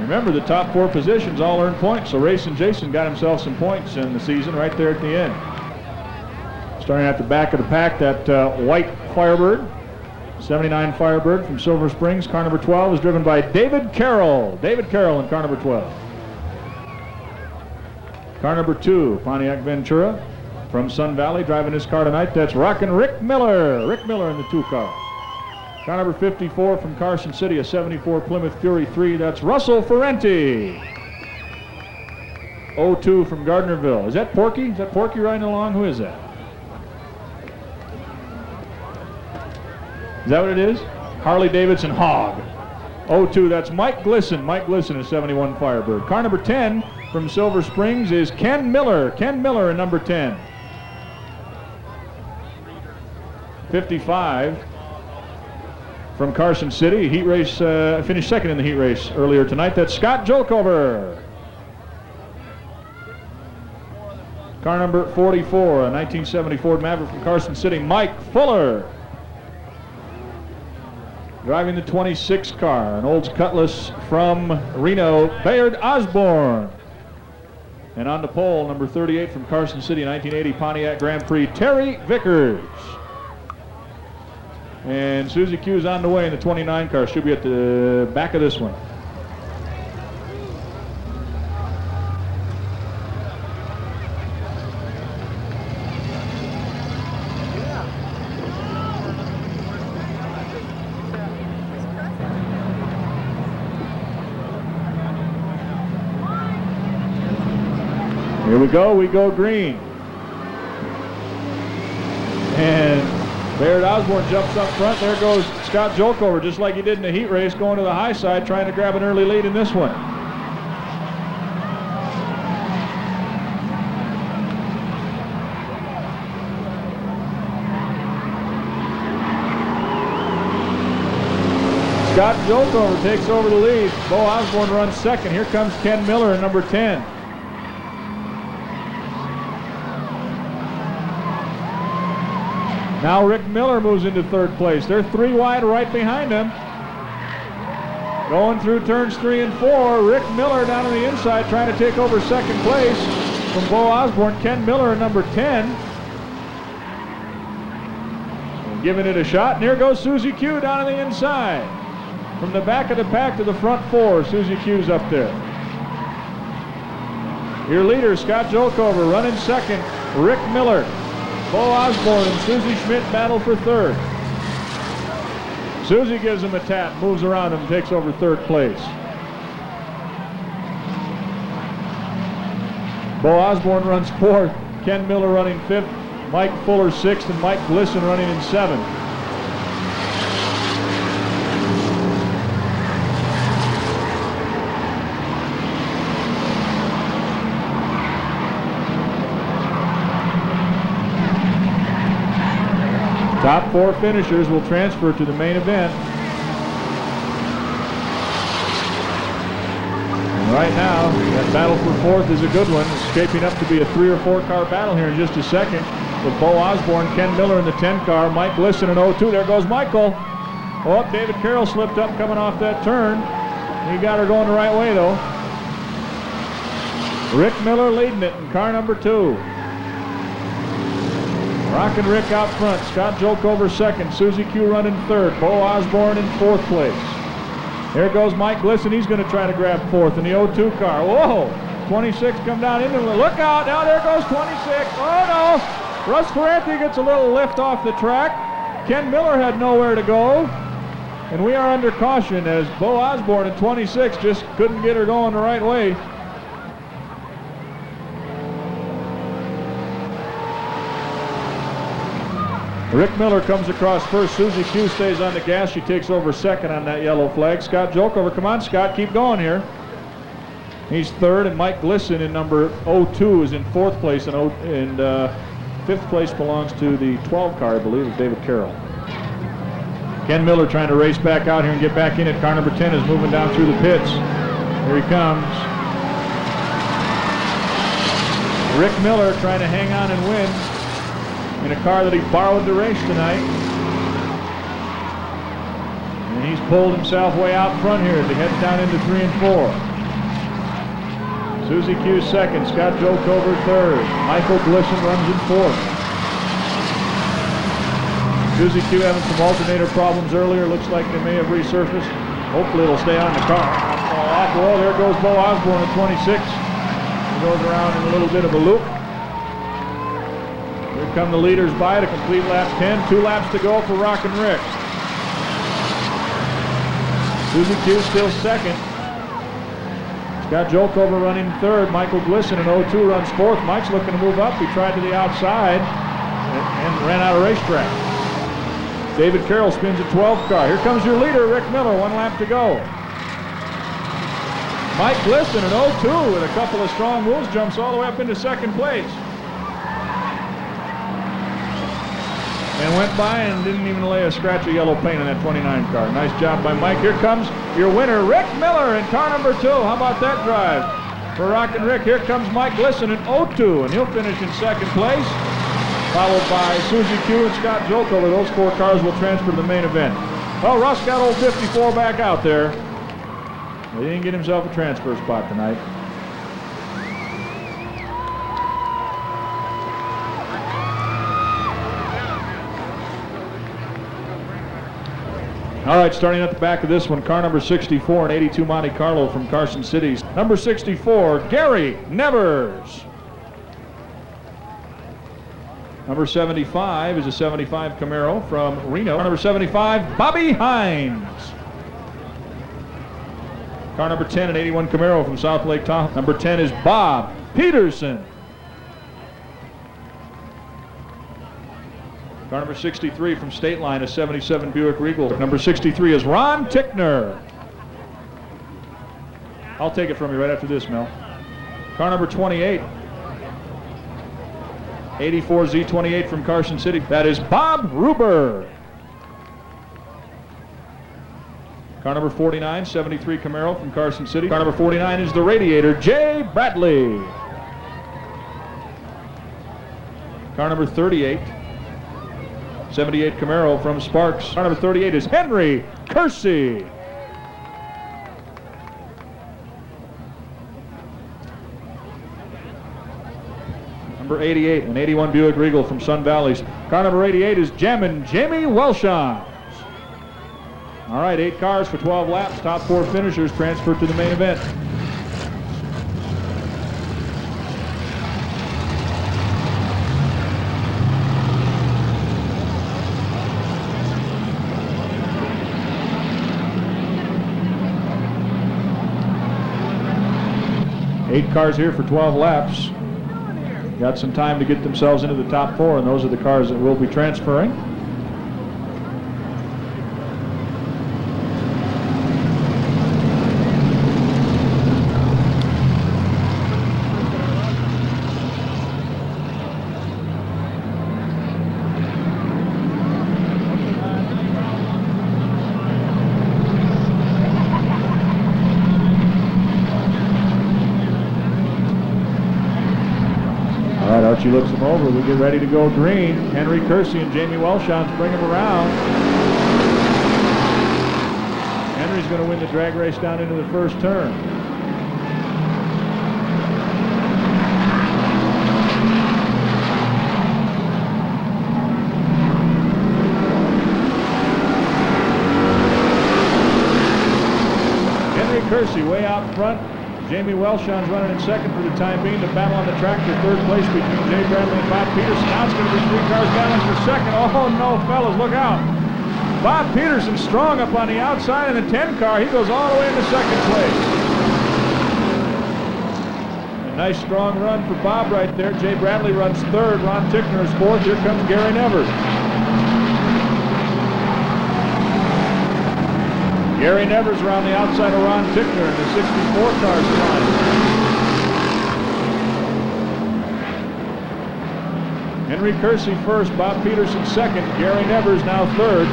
Remember, the top 4 positions all earn points, so Racing Jason got himself some points in the season right there at the end. Starting at the back of the pack, that white Firebird, 79 Firebird from Silver Springs. Car number 12 is driven by David Carroll. David Carroll in car number 12. Car number 2, Pontiac Ventura from Sun Valley, driving this car tonight. That's Rockin' Rick Miller. Rick Miller in the 2 car. Car number 54 from Carson City, a 74 Plymouth Fury 3. That's Russell Ferrenti. 02 from Gardnerville. Is that Porky? Is that Porky riding along? Who is that? Is that what it is? Harley Davidson Hog. 02, that's Mike Glisson. Mike Glisson is 71 Firebird. Car number 10 from Silver Springs is Ken Miller. Ken Miller in number 10. 55 from Carson City. Heat race, finished second in the heat race earlier tonight. That's Scott Jolkover. Car number 44, a 1970 Ford Maverick from Carson City, Mike Fuller. Driving the 26 car, an Olds Cutlass from Reno, Bayard Osborne. And on the pole, number 38 from Carson City, 1980 Pontiac Grand Prix, Terry Vickers. And Susie Q's on the way in the 29 car. She'll be at the back of this one. Here we go green. And Bayard Osborne jumps up front. There goes Scott Jolkover, just like he did in the heat race, going to the high side, trying to grab an early lead in this one. Scott Jolkover takes over the lead. Bo Osborne runs second. Here comes Ken Miller in number 10. Now Rick Miller moves into third place. They're 3 wide right behind him. Going through turns 3 and 4. Rick Miller down on the inside trying to take over second place from Bo Osborne. Ken Miller in number 10. And giving it a shot. And here goes Susie Q down on the inside. From the back of the pack to the front 4. Susie Q's up there. Your leader, Scott Jolkover, running second. Rick Miller. Bo Osborne and Susie Schmidt battle for third. Susie gives him a tap, moves around him, takes over third place. Bo Osborne runs fourth, Ken Miller running fifth, Mike Fuller sixth, and Mike Glisson running in seventh. Top 4 finishers will transfer to the main event. And right now, that battle for fourth is a good one. It's shaping up to be a 3 or 4 car battle here in just a second. With Bo Osborne, Ken Miller in the 10 car, Mike Glisson in 02. There goes Michael. Oh, David Carroll slipped up coming off that turn. He got her going the right way though. Rick Miller leading it in car number 2. Rockin' Rick out front, Scott Jolkover second, Susie Q running third, Bo Osborne in fourth place. Here goes Mike Glisson, he's going to try to grab fourth in the 02 car. Whoa, 26 come down into the, look out, now there goes 26. Oh no, Russ Ferranti gets a little lift off the track. Ken Miller had nowhere to go. And we are under caution as Bo Osborne at 26 just couldn't get her going the right way. Rick Miller comes across first. Susie Q stays on the gas. She takes over second on that yellow flag. Scott Jolkover, come on, Scott, keep going here. He's third, and Mike Glisson in number 02 is in fourth place, and fifth place belongs to the 12 car, I believe, of David Carroll. Ken Miller trying to race back out here and get back in it. Car number 10 is moving down through the pits. Here he comes. Rick Miller trying to hang on and win in a car that he borrowed to race tonight. And he's pulled himself way out front here as he heads down into 3 and 4. Susie Q second, Scott Jolkover third. Michael Glisson runs in fourth. Susie Q having some alternator problems earlier. Looks like they may have resurfaced. Hopefully it'll stay on the car. Oh, there goes Bo Osborne at 26. He goes around in a little bit of a loop. Here come the leaders by to complete lap 10. 2 laps to go for Rockin' Rick. Susie Q still second. Scott Jolkover running third. Michael Glisson in 02 runs fourth. Mike's looking to move up. He tried to the outside and ran out of racetrack. David Carroll spins a 12 car. Here comes your leader, Rick Miller. 1 lap to go. Mike Glisson in 02 with a couple of strong moves jumps all the way up into second place. And went by and didn't even lay a scratch of yellow paint on that 29 car. Nice job by Mike. Here comes your winner, Rick Miller, in car number 2. How about that drive for Rockin' Rick? Here comes Mike Glisson in 02, and he'll finish in second place, followed by Susie Q and Scott Jolkover. Those 4 cars will transfer to the main event. Well, Russ got old 54 back out there. He didn't get himself a transfer spot tonight. All right, starting at the back of this one, car number 64, an 82 Monte Carlo from Carson City. Number 64, Gary Nevers. Number 75 is a 75 Camaro from Reno. Car number 75, Bobby Hines. Car number 10, an 81 Camaro from South Lake Tahoe. Number 10 is Bob Peterson. Car number 63 from State Line, a 77 Buick Regal. Number 63 is Ron Tickner. I'll take it from you right after this, Mel. Car number 28, 84 Z28 from Carson City. That is Bob Ruber. Car number 49, 73 Camaro from Carson City. Car number 49 is the Radiator, Jay Bradley. Car number 38, 78 Camaro from Sparks. Car number 38 is Henry Kersey. Number 88, an 81 Buick Regal from Sun Valley. Car number 88 is Jammin' Jamie Welshons. All right, 8 cars for 12 laps. Top 4 finishers transferred to the main event. Eight cars here for 12 laps. Got some time to get themselves into the top 4, and those are the cars that will be transferring. Archie looks them over. We get ready to go green. Henry Kersey and Jamie Welshons bring him around. Henry's going to win the drag race down into the first turn. Henry Kersey way out front. Jamie Welshons running in second for the time being. The battle on the track for third place between Jay Bradley and Bob Peterson. Now it's going to be 3 cars battling for second. Oh no, fellas, look out. Bob Peterson strong up on the outside in the 10 car. He goes all the way into second place. A nice strong run for Bob right there. Jay Bradley runs third. Ron Tickner is fourth. Here comes Gary Nevers. Gary Nevers around the outside of Ron Tickner in the 64 cars line. Henry Kersey first, Bob Peterson second, Gary Nevers now third.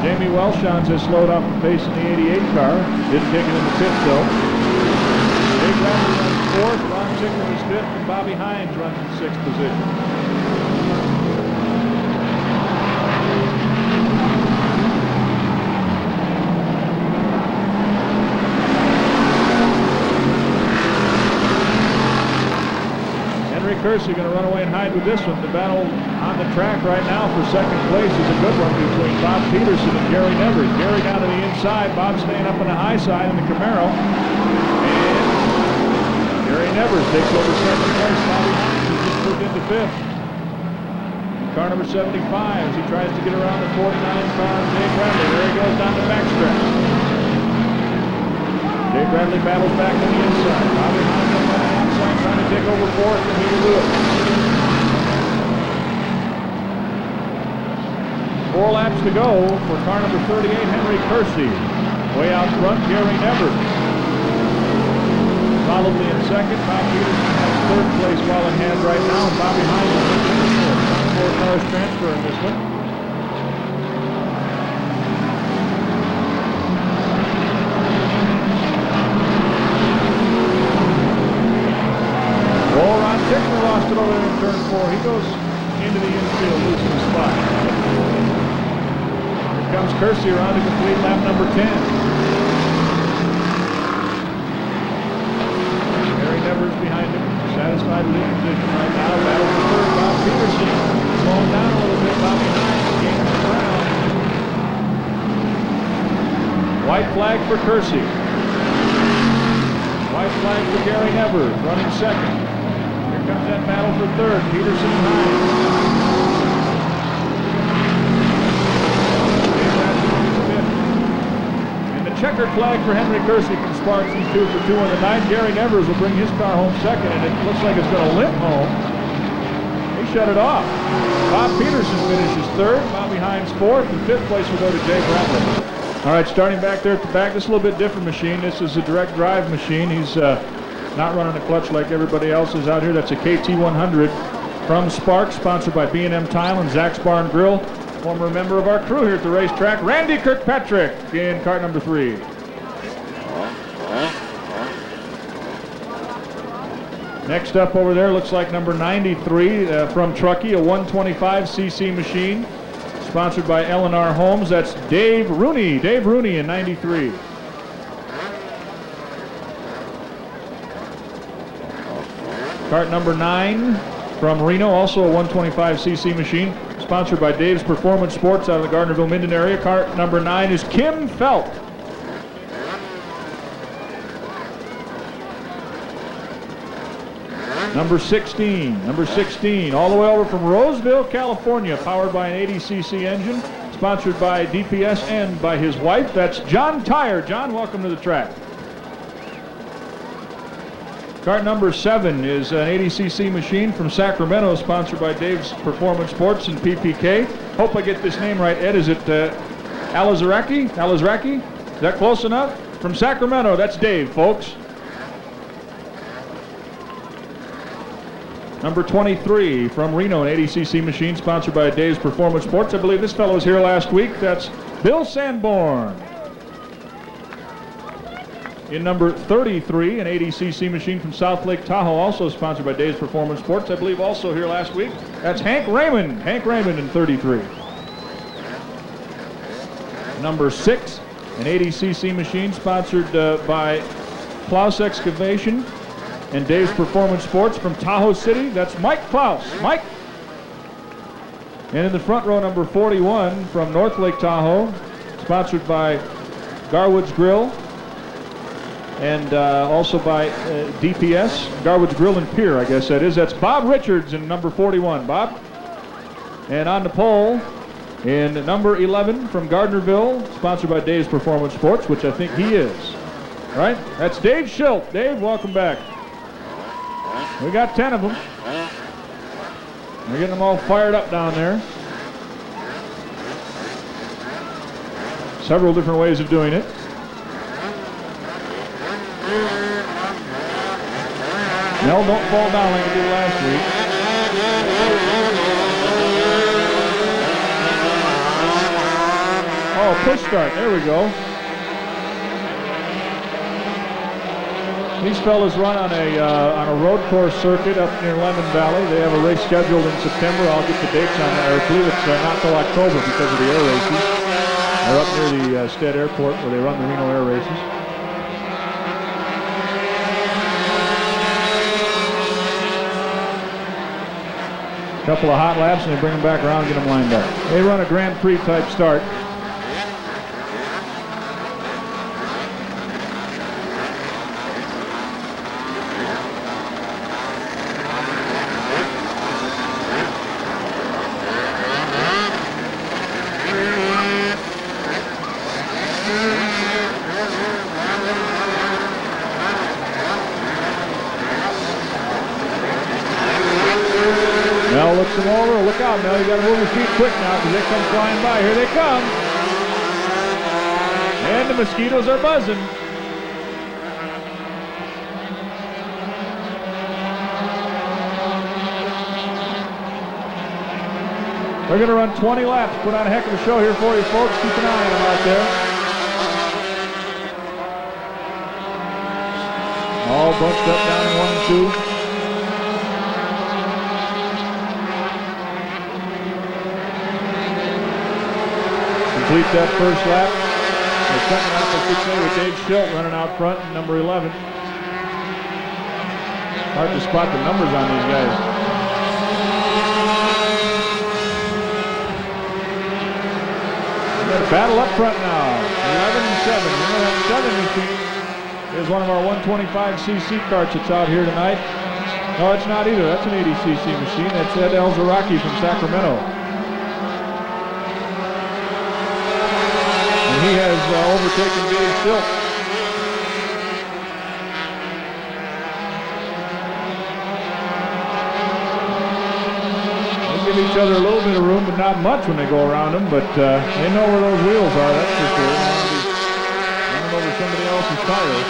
Jamie Welshons has slowed off the pace in the 88 car. Didn't take it in the pit though. Jay Bradley runs fourth, Ron Tickner is fifth, and Bobby Hines runs in sixth position. Kersey going to run away and hide with this one. The battle on the track right now for second place is a good one between Bob Peterson and Gary Nevers. Gary down to the inside, Bob staying up on the high side in the Camaro. And Gary Nevers takes over second place. Bobby Hines has just moved into fifth. And car number 75 as he tries to get around the 49 car, Jay Bradley. There he goes down the backstretch. Jay Bradley battles back to the inside. Bobby Hines up on the outside trying to take over fourth, and he will do it. 4 laps to go for car number 38, Henry Kersey. Way out front, Gary Nevers. Solidly in second. Bob Peterson has third place well in hand right now, and Bobby Hines is in fourth. 4 cars transfer in this one. Ron Tickner lost it over there in turn 4. He goes into the infield, losing the spot. Here comes Kersey around to complete lap number 10. Gary Nevers behind him, satisfied with his position right now. Battle for third, Bob Peterson slowing down a little bit. Bobby Hines gaining the ground. White flag for Kersey. White flag for Gary Evers, running second. Here comes that battle for third. Peterson and Hines. Checkered flag for Henry Kersey from Sparks. He's 2 for 2 on the night. Gary Evers will bring his car home second, and it looks like it's going to limp home. He shut it off. Bob Peterson finishes third. Bobby Hines fourth, and fifth place will go to Jay Bradley. All right, starting back there at the back. This is a little bit different machine. This is a direct drive machine. He's not running a clutch like everybody else is out here. That's a KT100 from Sparks, sponsored by B&M Tile and Zach's Bar and Grill. Former member of our crew here at the racetrack, Randy Kirkpatrick, in cart number 3. Next up over there looks like number 93 from Truckee, a 125cc machine, sponsored by L&R Homes. That's Dave Rooney. Dave Rooney in 93. Cart number 9 from Reno, also a 125cc machine, sponsored by Dave's Performance Sports out of the Gardnerville-Minden area. Cart number 9 is Kim Felt. Number 16, all the way over from Roseville, California, powered by an 80cc engine, sponsored by DPS and by his wife. That's John Tyre. John, welcome to the track. Cart number 7 is an 80cc machine from Sacramento, sponsored by Dave's Performance Sports and PPK. Hope I get this name right, Ed. Is it Alizaraki? Alizaraki? Is that close enough? From Sacramento, that's Dave, folks. Number 23 from Reno, an 80cc machine sponsored by Dave's Performance Sports. I believe this fellow was here last week. That's Bill Sanborn. In number 33, an 80cc machine from South Lake Tahoe, also sponsored by Dave's Performance Sports. I believe also here last week. That's Hank Raymond. Hank Raymond in 33. Number 6, an 80cc machine sponsored by Klaus Excavation and Dave's Performance Sports from Tahoe City. That's Mike Klaus. Mike. And in the front row, number 41 from North Lake Tahoe, sponsored by Garwood's Grill and also by DPS, Garwood's Grill and Pier, I guess that is. That's Bob Richards in number 41. Bob. And on the pole in number 11 from Gardnerville, sponsored by Dave's Performance Sports, which I think he is. All right? That's Dave Schilt. Dave, welcome back. We got 10 of them. We're getting them all fired up down there. Several different ways of doing it. Mel, don't fall down like you did last week. Oh, push start. There we go. These fellas run on a road course circuit up near Lemon Valley. They have a race scheduled in September. I'll get the dates on that. I believe it's not till October because of the air races. They're up near the Stead Airport where they run the Reno air races. A couple of hot laps and they bring them back around and get them lined up. They run a Grand Prix type start. Mel looks them over. Look out, Mel. You got to move your feet quick now because they come flying by. Here they come. And the mosquitoes are buzzing. They're going to run 20 laps. Put on a heck of a show here for you, folks. Keep an eye on them out there. All bunched up down in 1 and 2. Complete that first lap. The second lap, I should say, with Dave Schilt running out front in number 11. Hard to spot the numbers on these guys. We got a battle up front now. 11 and 7. Remember that 7 machine is one of our 125cc carts that's out here tonight. No, it's not either. That's an 80cc machine. That's Ed Elzaraki from Sacramento. And he has overtaken Dave Silk. They give each other a little bit of room, but not much when they go around them. But they know where those wheels are, that's for sure. Running over somebody else's tires.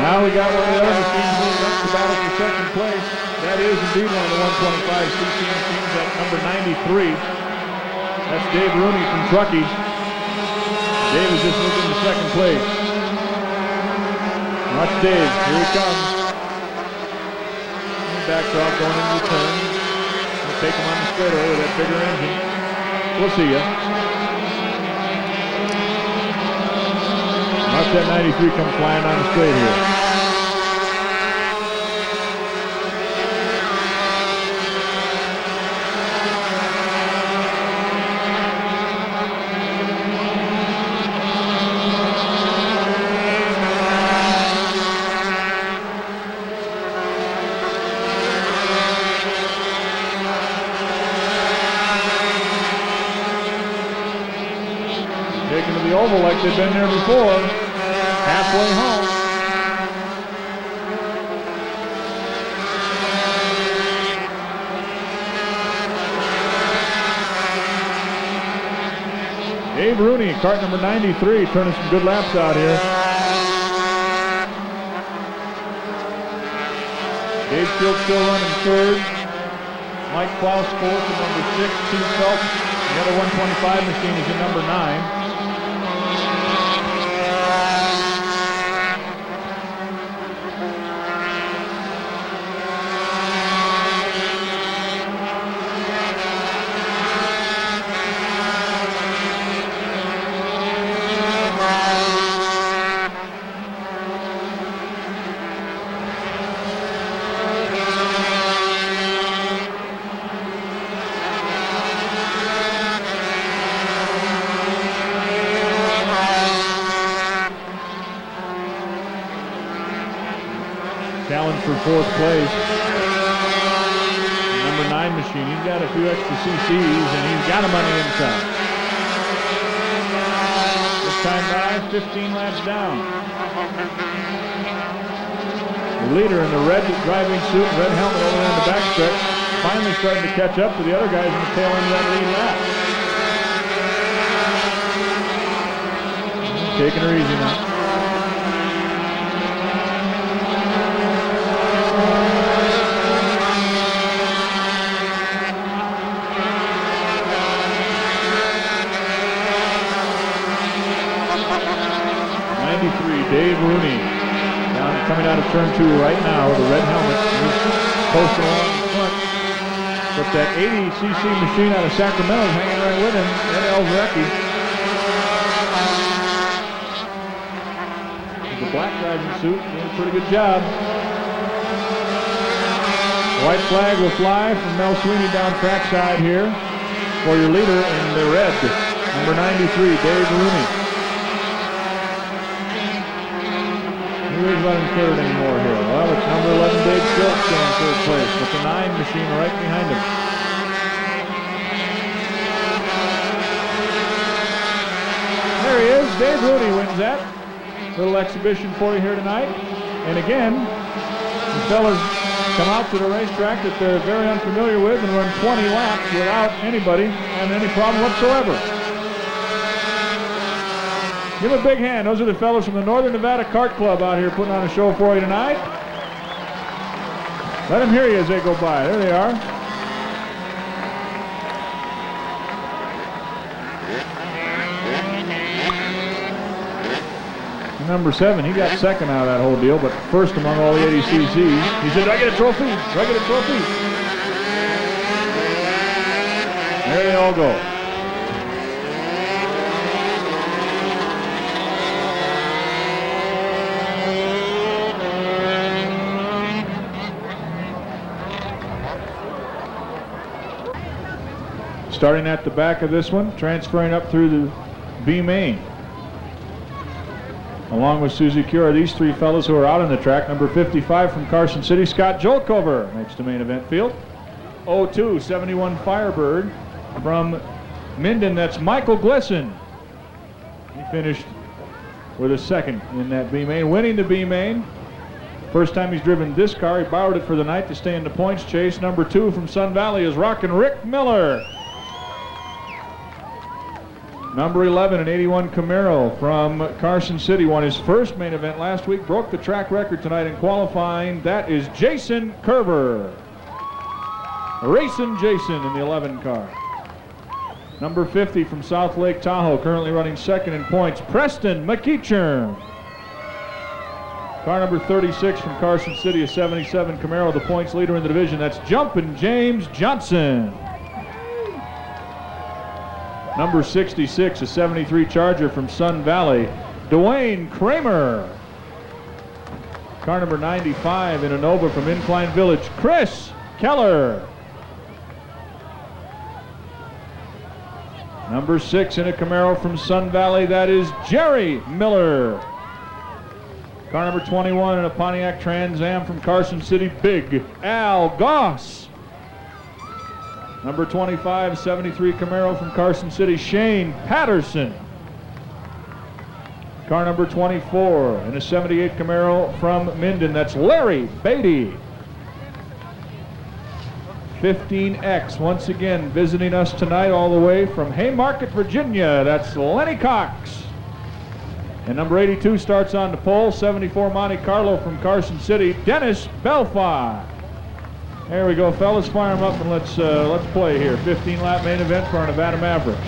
Now we got one of the other machines moving up to battle for second place. That is indeed one of the 125cc machines at number 93. That's Dave Rooney from Truckee. Dave has just moved into second place. Watch Dave, here he comes. He backs off going into the turn. He'll take him on the straightaway with that bigger engine. We'll see ya. Watch that 93 come flying down the straight here. Taking to the oval like they've been there before. Halfway home. Dave Rooney, cart number 93, turning some good laps out here. Dave Field still running third. Mike Klaus fourth at number 6. Steve Phelps, the other 125 machine, is at number 9. Challenge for fourth place. Number 9 machine. He's got a few extra CCs and he's got him on the inside. This time by 15 laps down. The leader in the red driving suit, red helmet over there in the backstretch, finally starting to catch up to the other guys in the tail end of that lead lap. Taking her easy now. Dave Rooney coming out of turn 2 right now with a red helmet. He's posting along the front. But that 80cc machine out of Sacramento is hanging right with him, Ed Elzaraki. The black driving suit doing a pretty good job. The white flag will fly from Mel Sweeney down trackside here for your leader in the red, number 93, Dave Rooney. He isn't running third anymore here. Well, it's number 11, Dave Silk, still in third place, with the 9 machine right behind him. There he is. Dave Rooney wins that. Little exhibition for you here tonight. And again, the fellas come out to the racetrack that they're very unfamiliar with and run 20 laps without anybody having any problem whatsoever. Give them a big hand. Those are the fellows from the Northern Nevada Kart Club out here putting on a show for you tonight. Let them hear you as they go by. There they are. Number 7, he got second out of that whole deal, but first among all the 80cc's. He said, "Do I get a trophy? Do I get a trophy?" There they all go. Starting at the back of this one, transferring up through the B main. Along with Susie Cure, these three fellows who are out on the track. Number 55 from Carson City, Scott Jolkover, makes the main event field. 02, 71 Firebird from Minden, that's Michael Glisson. He finished with a second in that B main, winning the B main. First time he's driven this car. He borrowed it for the night to stay in the points chase. Number 2 from Sun Valley is rockin' Rick Miller. Number 11, an 81 Camaro from Carson City, won his first main event last week, broke the track record tonight in qualifying. That is Jason Kerber. Racing Jason in the 11 car. Number 50 from South Lake Tahoe, currently running second in points, Preston McEachern. Car number 36 from Carson City, a 77 Camaro, the points leader in the division. That's Jumpin' James Johnson. Number 66, a 73 Charger from Sun Valley, Dwayne Kramer. Car number 95 in a Nova from Incline Village, Chris Keller. Number 6 in a Camaro from Sun Valley, that is Jerry Miller. Car number 21 in a Pontiac Trans Am from Carson City, Big Al Goss. Number 25, 73 Camaro from Carson City, Shane Patterson. Car number 24 in a 78 Camaro from Minden, that's Larry Beatty. 15X once again visiting us tonight all the way from Haymarket, Virginia, that's Lenny Cox. And number 82 starts on the pole, 74 Monte Carlo from Carson City, Dennis Belfi. There we go, fellas, fire them up and let's play here. 15-lap main event for our Nevada Mavericks.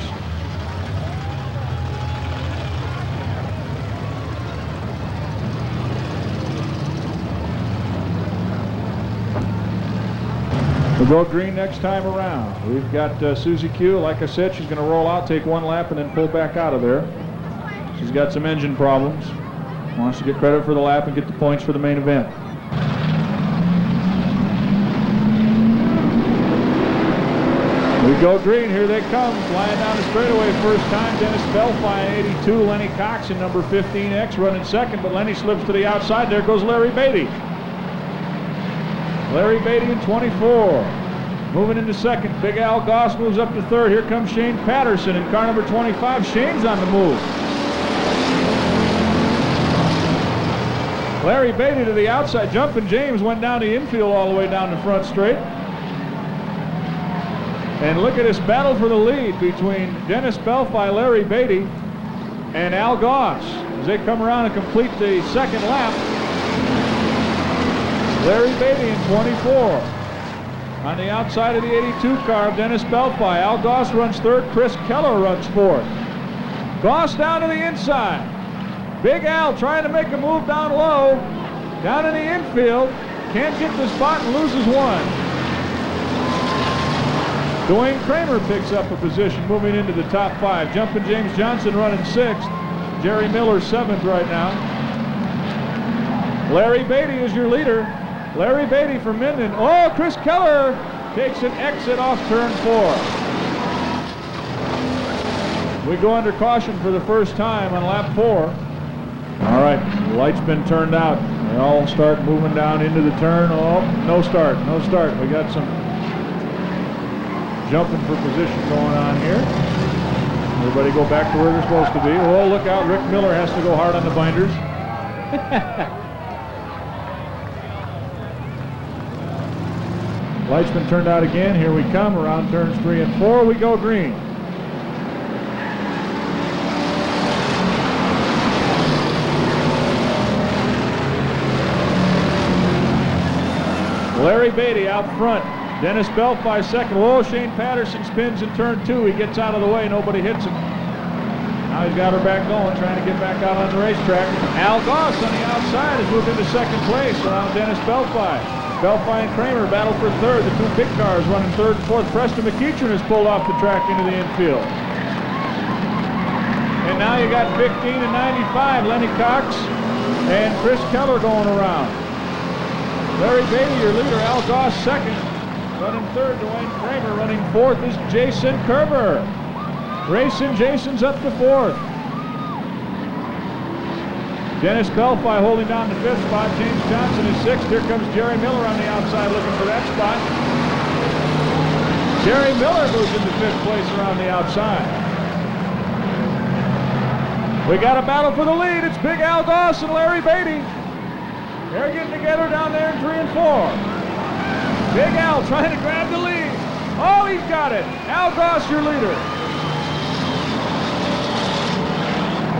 We'll go green next time around. We've got Susie Q. Like I said, she's going to roll out, take one lap, and then pull back out of there. She's got some engine problems. Wants to get credit for the lap and get the points for the main event. We go green, here they come, flying down the straightaway first time, Dennis Belfi in 82, Lenny Cox in number 15X running second, but Lenny slips to the outside, there goes Larry Beatty. Larry Beatty in 24, moving into second, Big Al Goss moves up to third, here comes Shane Patterson in car number 25, Shane's on the move. Larry Beatty to the outside, Jumpin' James went down the infield all the way down the front straight. And look at this battle for the lead between Dennis Belfi, Larry Beatty, and Al Goss as they come around and complete the second lap. Larry Beatty in 24. On the outside of the 82 car of Dennis Belfi, Al Goss runs third, Chris Keller runs fourth. Goss down to the inside. Big Al trying to make a move down low, down in the infield, can't get the spot and loses one. Dwayne Kramer picks up a position moving into the top 5. Jumpin' James Johnson running 6th. Jerry Miller 7th right now. Larry Beatty is your leader. Larry Beatty from Minden. Oh, Chris Keller takes an exit off turn 4. We go under caution for the first time on lap 4. All right, the light's been turned out. They all start moving down into the turn. Oh, no start, no start. We got some jumping for position going on here. Everybody go back to where they're supposed to be. Oh, look out, Rick Miller has to go hard on the binders. Light's been turned out again. Here we come around turns 3 and 4. We go green. Larry Beatty out front. Dennis Belfi second. Whoa, Shane Patterson spins in turn 2. He gets out of the way. Nobody hits him. Now he's got her back going, trying to get back out on the racetrack. Al Goss on the outside has moved into second place around Dennis Belfi. Belfi and Kramer battle for third. The two big cars running third and fourth. Preston McEachern has pulled off the track into the infield. And now you got 15 and 95, Lenny Cox and Chris Keller going around. Larry Beatty, your leader, Al Goss second. Running third, Dwayne Kramer. Running fourth is Jason Kerber. Racing Jason's up to fourth. Dennis Belfi holding down the fifth spot. James Johnson is sixth. Here comes Jerry Miller on the outside looking for that spot. Jerry Miller moves into fifth place around the outside. We got a battle for the lead. It's Big Al Goss and Larry Beatty. They're getting together down there in 3 and 4. Big Al trying to grab the lead. Oh, he's got it. Al Goss, your leader.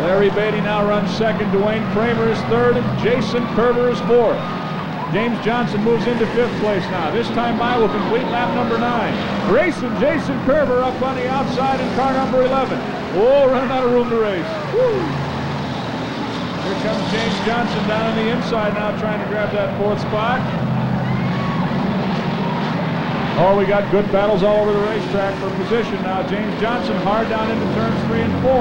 Larry Beatty now runs second. Dwayne Kramer is third, and Jason Kerber is fourth. James Johnson moves into fifth place now. This time by will complete lap number 9. Racing Jason Kerber up on the outside in car number 11. Oh, running out of room to race. Woo. Here comes James Johnson down on the inside now trying to grab that fourth spot. Oh, we got good battles all over the racetrack for position now. James Johnson hard down into turns 3 and 4.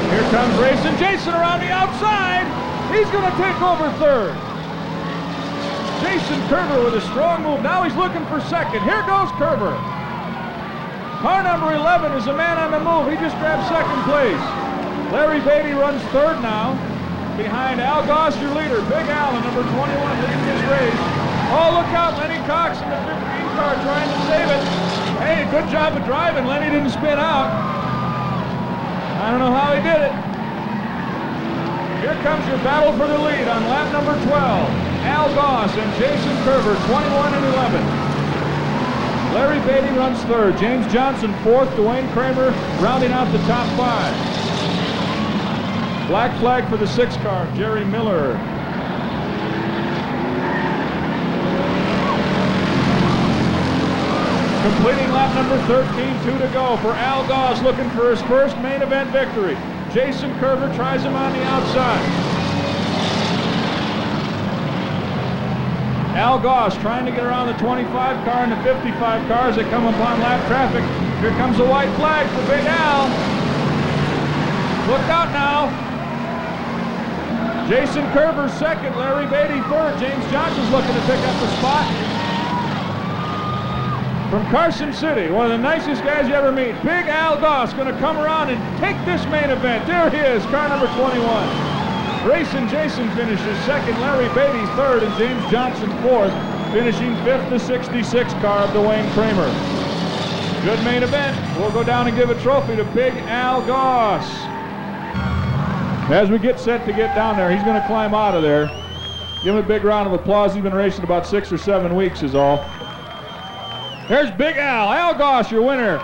Here comes Racing Jason around the outside. He's going to take over third. Jason Kerber with a strong move. Now he's looking for second. Here goes Kerber. Car number 11 is a man on the move. He just grabbed second place. Larry Beatty runs third now. Behind Al Goss, your leader. Big Al, number 21, leading this race. Oh, look out. Lenny Cox in the 15 car trying to save it. Hey, good job of driving. Lenny didn't spin out. I don't know how he did it. Here comes your battle for the lead on lap number 12. Al Goss and Jason Kerber, 21 and 11. Larry Beatty runs third. James Johnson fourth. Dwayne Kramer rounding out the top 5. Black flag for the 6 car, Jerry Miller. Completing lap number 13, 2 to go for Al Goss looking for his first main event victory. Jason Kerber tries him on the outside. Al Goss trying to get around the 25 car and the 55 car as they come upon lap traffic. Here comes a white flag for Big Al. Look out now. Jason Kerber second, Larry Beatty third. James Johnson's looking to pick up the spot. From Carson City, one of the nicest guys you ever meet, Big Al Goss going to come around and take this main event. There he is, car number 21. Racing Jason finishes second, Larry Beatty third, and James Johnson fourth, finishing fifth, the 66 car of Dwayne Kramer. Good main event. We'll go down and give a trophy to Big Al Goss. As we get set to get down there, he's going to climb out of there. Give him a big round of applause. He's been racing about 6 or 7 weeks is all. There's Big Al. Al Goss, your winner.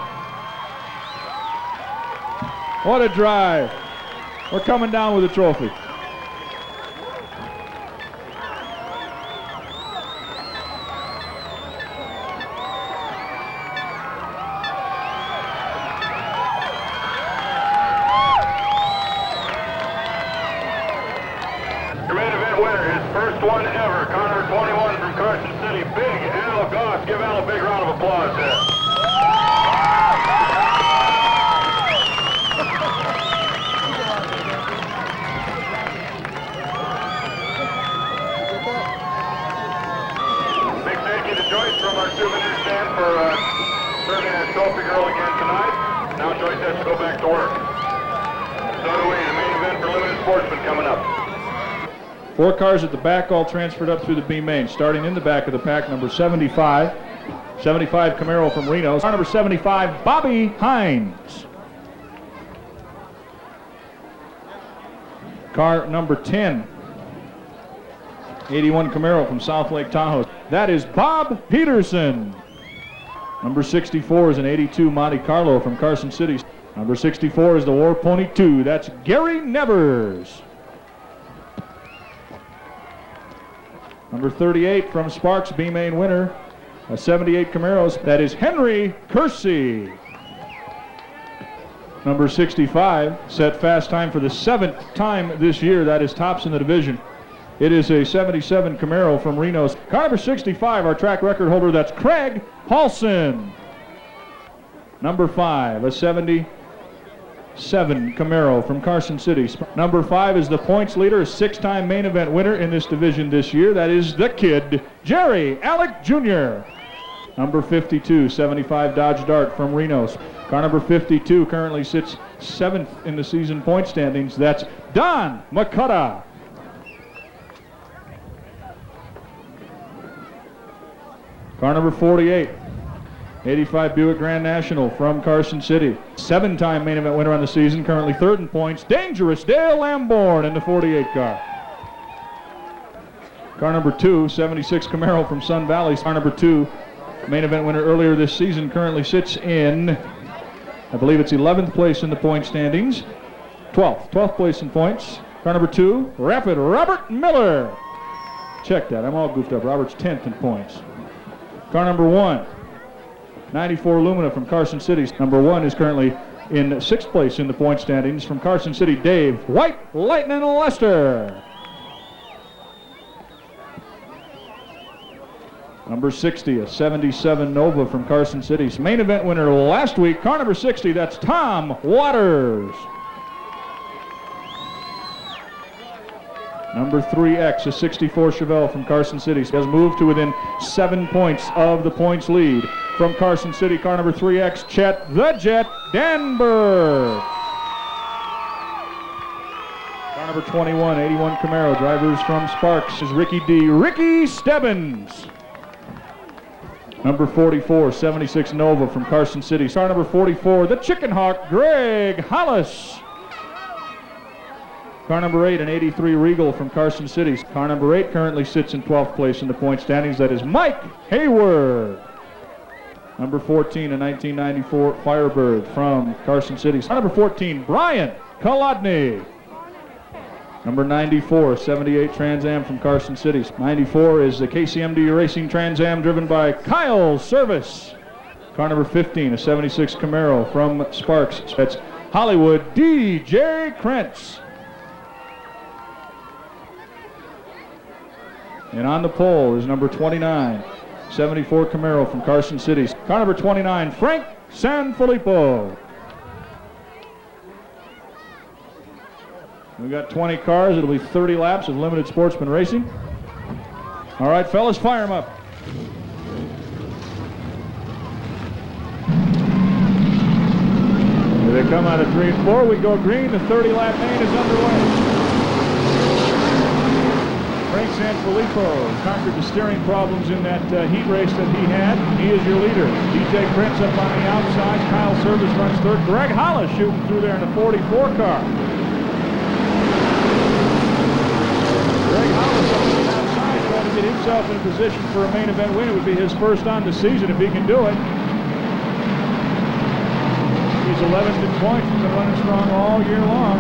What a drive. We're coming down with a trophy. Your main event winner, his first one ever, car number 21 from Carson City, Big Al Goss. Give Al a big round of applause there. Big thank you to Joyce from our souvenir stand for serving as trophy girl again tonight. Now Joyce has to go back to work. So do we. The main event for Limited Sportsman coming up. 4 cars at the back, all transferred up through the B main. Starting in the back of the pack, number 75. 75 Camaro from Reno. Car number 75, Bobby Hines. Car number 10, 81 Camaro from South Lake Tahoe. That is Bob Peterson. Number 64 is an 82 Monte Carlo from Carson City. Number 64 is the War Pony 2. That's Gary Nevers. Number 38 from Sparks, B-Main winner, a 78 Camaros. That is Henry Kersey. Number 65, set fast time for the 7th time this year. That is tops in the division. It is a 77 Camaro from Reno. Car number 65, our track record holder, that's Craig Paulson. Number 5, a 77 Camaro from Carson City. Number 5 is the points leader, a 6-time main event winner in this division this year. That is the kid, Jerry Alec Jr. Number 52, 75 Dodge Dart from Reno's. Car number 52 currently sits 7th in the season point standings. That's Don McCutta. Car number 48, 85 Buick Grand National from Carson City. 7-time main event winner on the season, currently 3rd in points. Dangerous Dale Lamborn in the 48 car. Car number 2, 76 Camaro from Sun Valley. Car number 2, main event winner earlier this season, currently sits in, I believe it's 11th place in the point standings. 12th place in points. Car number 2, Rapid Robert Miller. Check that, I'm all goofed up. Robert's 10th in points. Car number 1, 94 Lumina from Carson City. Number 1 is currently in 6th place in the point standings from Carson City, Dave White Lightning Lester. Number 60, a 77 Nova from Carson City. Main event winner last week, car number 60, that's Tom Waters. Number 3X, a 64 Chevelle from Carson City, has moved to within 7 points of the points lead from Carson City. Car number 3X, Chet the Jet Danberg. Car number 21, 81 Camaro, drivers from Sparks, is Ricky D. Ricky Stebbins. Number 44, 76 Nova from Carson City. Car number 44, the Chicken Hawk, Greg Hollis. Car number 8, an 83 Regal from Carson City. Car number 8 currently sits in 12th place in the point standings. That is Mike Hayward. Number 14, a 1994 Firebird from Carson City. Car number 14, Brian Kolodny. Number 94, 78 Trans Am from Carson City. 94 is the KCMD Racing Trans Am driven by Kyle Service. Car number 15, a 76 Camaro from Sparks. That's Hollywood DJ Krentz. And on the pole is number 29, 74 Camaro from Carson City. Car number 29, Frank Sanfilippo. We've got 20 cars. It'll be 30 laps of limited sportsman racing. All right, fellas, fire them up. Here they come out of green 4. We go green. The 30-lap main is underway. Frank Sanfilippo conquered the steering problems in that heat race that he had. He is your leader. DJ Krentz up on the outside. Kyle Service runs 3rd. Greg Hollis shooting through there in the 44 car. Greg Hollis up on the outside trying to get himself in position for a main event win. It would be his first on the season if he can do it. He's 11th in points. He's been running strong all year long.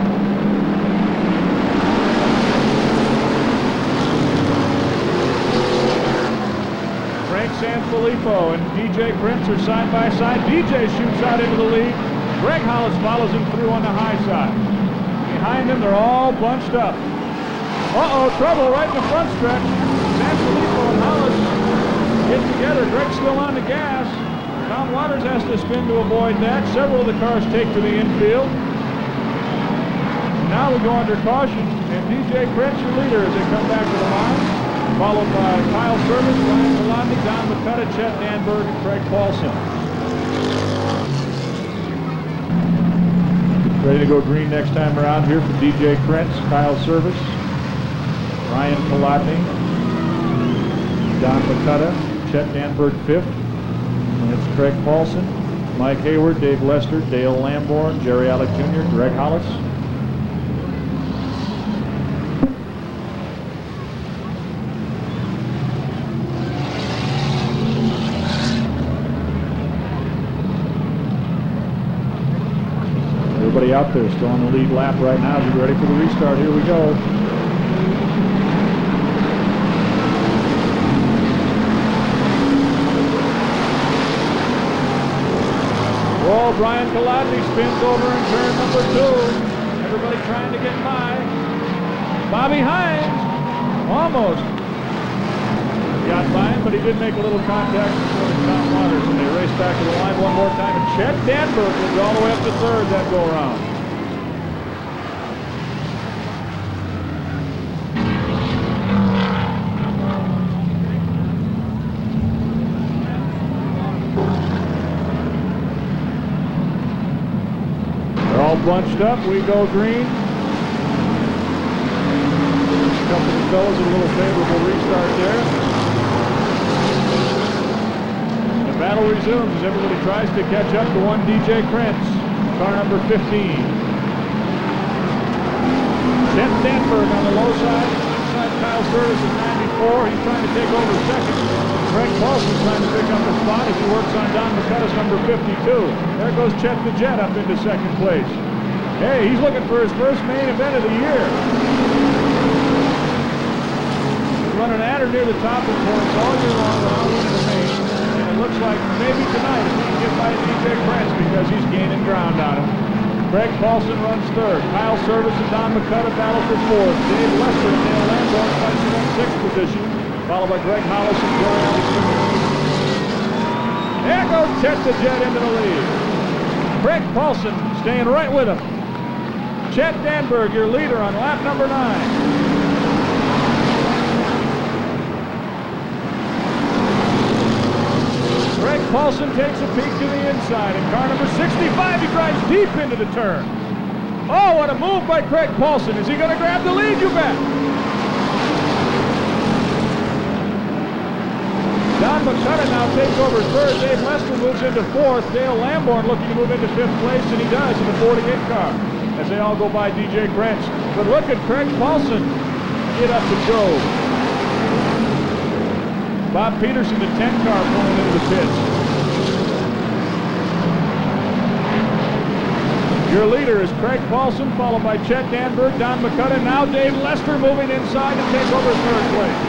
Frank Sanfilippo and DJ Krentz are side by side. DJ shoots out into the lead. Greg Hollis follows him through on the high side. Behind him, they're all bunched up. Uh-oh, trouble right in the front stretch. Sanfilippo and Hollis get together. Greg's still on the gas. Tom Waters has to spin to avoid that. Several of the cars take to the infield. Now we go under caution, and DJ Krentz, your leader, as they come back to the line, followed by Kyle Service, Ryan Kolodny, Don McCutta, Chet Danberg, and Craig Paulson. Ready to go green next time around here for DJ Krentz, Kyle Service, Ryan Kolodny, Don McCutta, Chet Danberg 5th, and it's Craig Paulson, Mike Hayward, Dave Lester, Dale Lamborn, Jerry Alec Jr., Greg Hollis. Everybody out there still on the lead lap right now as we get ready for the restart. Here we go. Oh, Brian Kolodny spins over in turn number 2. Everybody trying to get by. Bobby Hines almost got by him, but he did make a little contact with Tom Waters, and they race back to the line one more time. And Chet Danberg will go all the way up to 3rd that go around. All bunched up, we go green. A couple of fellas, a little favorable restart there. The battle resumes as everybody tries to catch up to one DJ Krentz, car number 15. Chet Danberg on the low side. Inside Kyle Service is 94. He's trying to take over second. Greg Paulson's trying to pick up the spot as he works on Don McCutche's number 52. There goes Chet the Jet up into second place. Hey, he's looking for his first main event of the year. He's running at or near the top of points all year long without winning the main. And it looks like maybe tonight if he can get by DJ Krentz because he's gaining ground on him. Greg Paulson runs third. Kyle Service and Don McCutche battle for fourth. Dave Lester and Dale Lamborn fights in sixth position, followed by Greg Hollis and Joey Alexander. There goes Chet the Jet into the lead. Greg Paulson staying right with him. Chet Danberg, your leader on lap number 9. Greg Paulson takes a peek to the inside, and car number 65, he drives deep into the turn. Oh, what a move by Greg Paulson. Is he going to grab the lead, you bet? Don McCutche now takes over third. Dave Lester moves into fourth. Dale Lamborn looking to move into fifth place, and he does in the 48 car as they all go by DJ Krentz. But look at Greg Paulson get up to go. Bob Peterson, the 10 car, pulling into the pits. Your leader is Greg Paulson, followed by Chet Danberg, Don McCutche. Now Dave Lester moving inside to take over third place.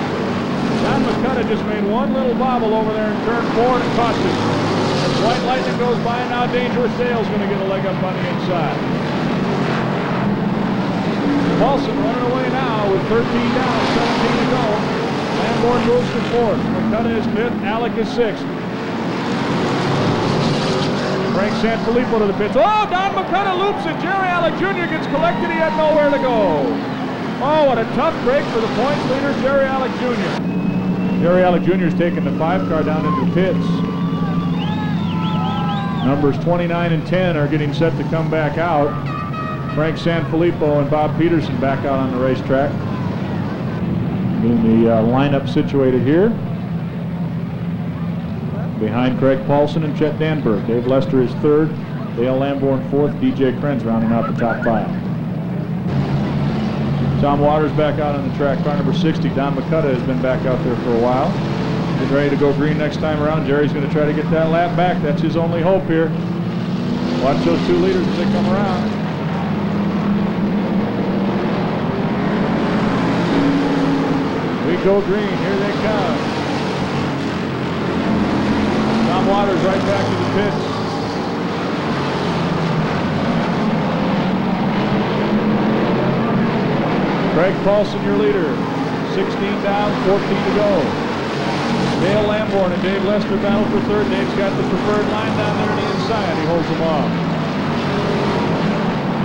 Don McCutche just made one little bobble over there in turn 4 and it cost him. As White Lightning goes by, now Dangerous Dale's going to get a leg up on the inside. Paulson running away now with 13 down, 17 to go. Lamborn moves to fourth. McCutche is fifth. Alec is sixth. Frank Sanfilippo to the pits. Oh, Don McCutche loops it. Jerry Alec Jr. gets collected. He had nowhere to go. Oh, what a tough break for the points leader, Jerry Alec Jr. Jerry Alec Jr. is taking the 5 car down into the pits. Numbers 29 and 10 are getting set to come back out. Frank Sanfilippo and Bob Peterson back out on the racetrack. Getting the lineup situated here. Behind Greg Paulson and Chet Danberg. Dave Lester is third. Dale Lamborn fourth. DJ Krentz rounding out the top 5. Tom Waters back out on the track. Car number 60. Don McCutche has been back out there for a while. Getting ready to go green next time around. Jerry's going to try to get that lap back. That's his only hope here. Watch those 2 leaders as they come around. We go green. Here they come. Tom Waters right back to the pits. Greg Paulson, your leader. 16 down, 14 to go. Dale Lamborn and Dave Lester battle for third. Dave's got the preferred line down there on the inside. He holds them off.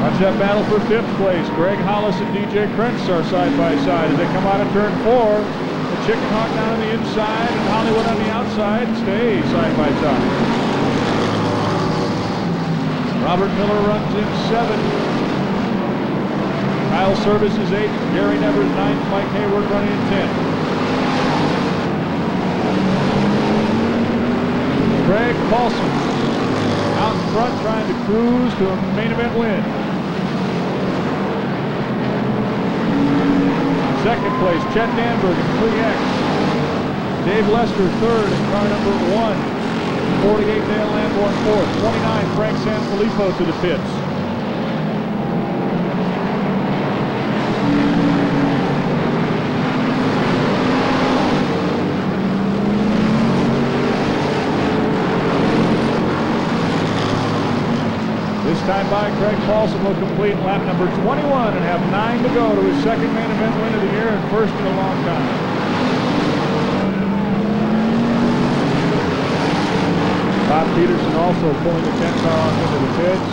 Watch that battle for fifth place. Greg Hollis and DJ Krentz are side by side as they come out of turn 4. The Chicken Hawk down on the inside and Hollywood on the outside stay side by side. Robert Miller runs in 7. Kyle Service is 8. Gary Nevers 9th. Mike Hayward running in 10. Greg Paulson out in front trying to cruise to a main event win. Second place, Chet Danberg in 3X. Dave Lester third in car number 1. 48 Dale Lamborn fourth. 29 Frank Sanfilippo to the pits. This time by, Greg Paulson will complete lap number 21 and have 9 to go to his second main event win of the year and first in a long time. Bob Peterson also pulling the 10 car off into the pits.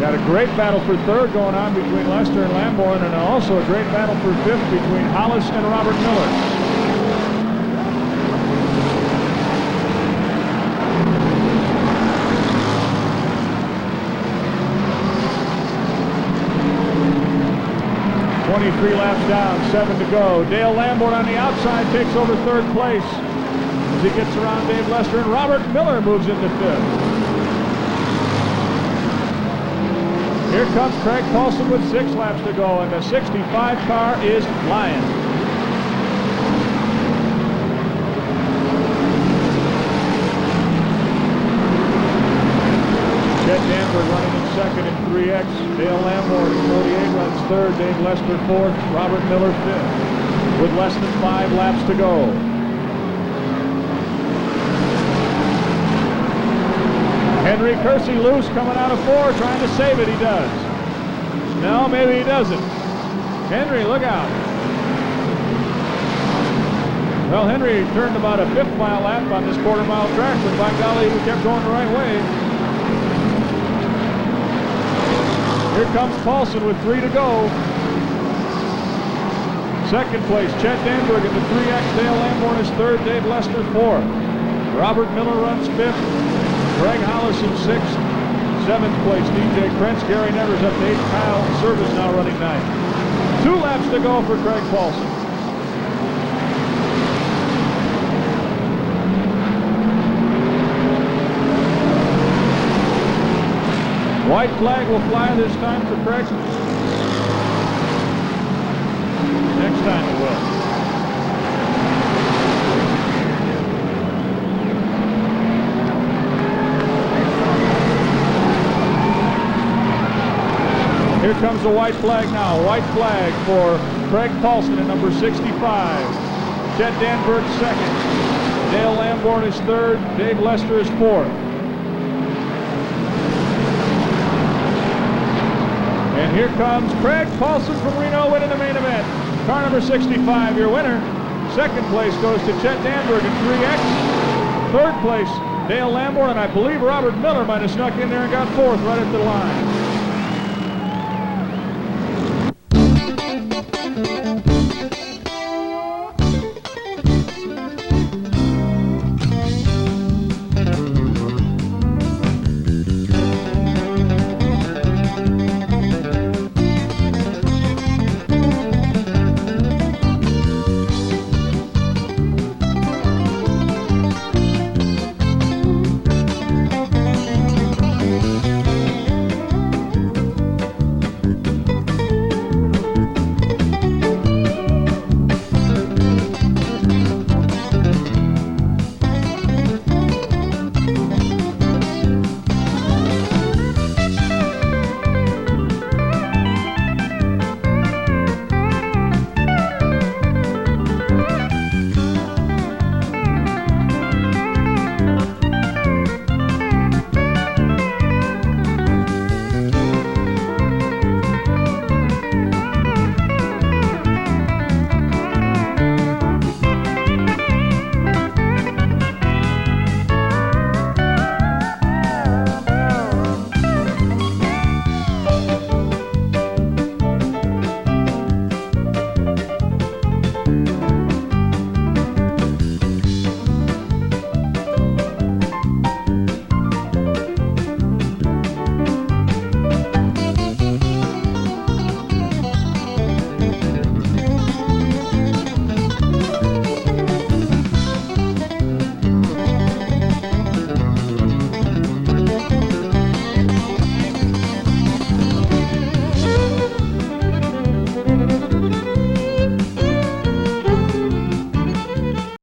Got a great battle for third going on between Lester and Lamborn, and also a great battle for fifth between Hollis and Robert Miller. 23 laps down, 7 to go. Dale Lamborn on the outside takes over third place as he gets around Dave Lester, and Robert Miller moves into fifth. Here comes Craig Paulson with 6 laps to go, and the 65 car is flying. Chet Danberg running in second in 3X. Dale Lamborn in 48 runs third. Dave Lester fourth. Robert Miller fifth with less than 5 laps to go. Henry Kersey loose coming out of 4, trying to save it. He does. No, maybe he doesn't. Henry, look out. Well, Henry turned about a 5th mile lap on this quarter-mile track, but by golly, we kept going the right way. Here comes Paulson with 3 to go. Second place, Chet Danberg in the 3X. Dale Lamborn is third. Dave Lester fourth. Robert Miller runs fifth. Greg Hollis in 6th. 7th place, DJ Krentz. Gary Nevers up to 8th. Kyle Service now running 9th. 2 laps to go for Craig Paulson. White flag will fly this time for Craig. Next time it will. Here comes the white flag now. White flag for Craig Paulson at number 65. Chet Danberg second. Dale Lamborn is third. Dave Lester is fourth. And here comes Craig Paulson from Reno winning the main event. Car number 65, your winner. Second place goes to Chet Danberg in 3X. Third place, Dale Lamborn, and I believe Robert Miller might have snuck in there and got fourth right at the line.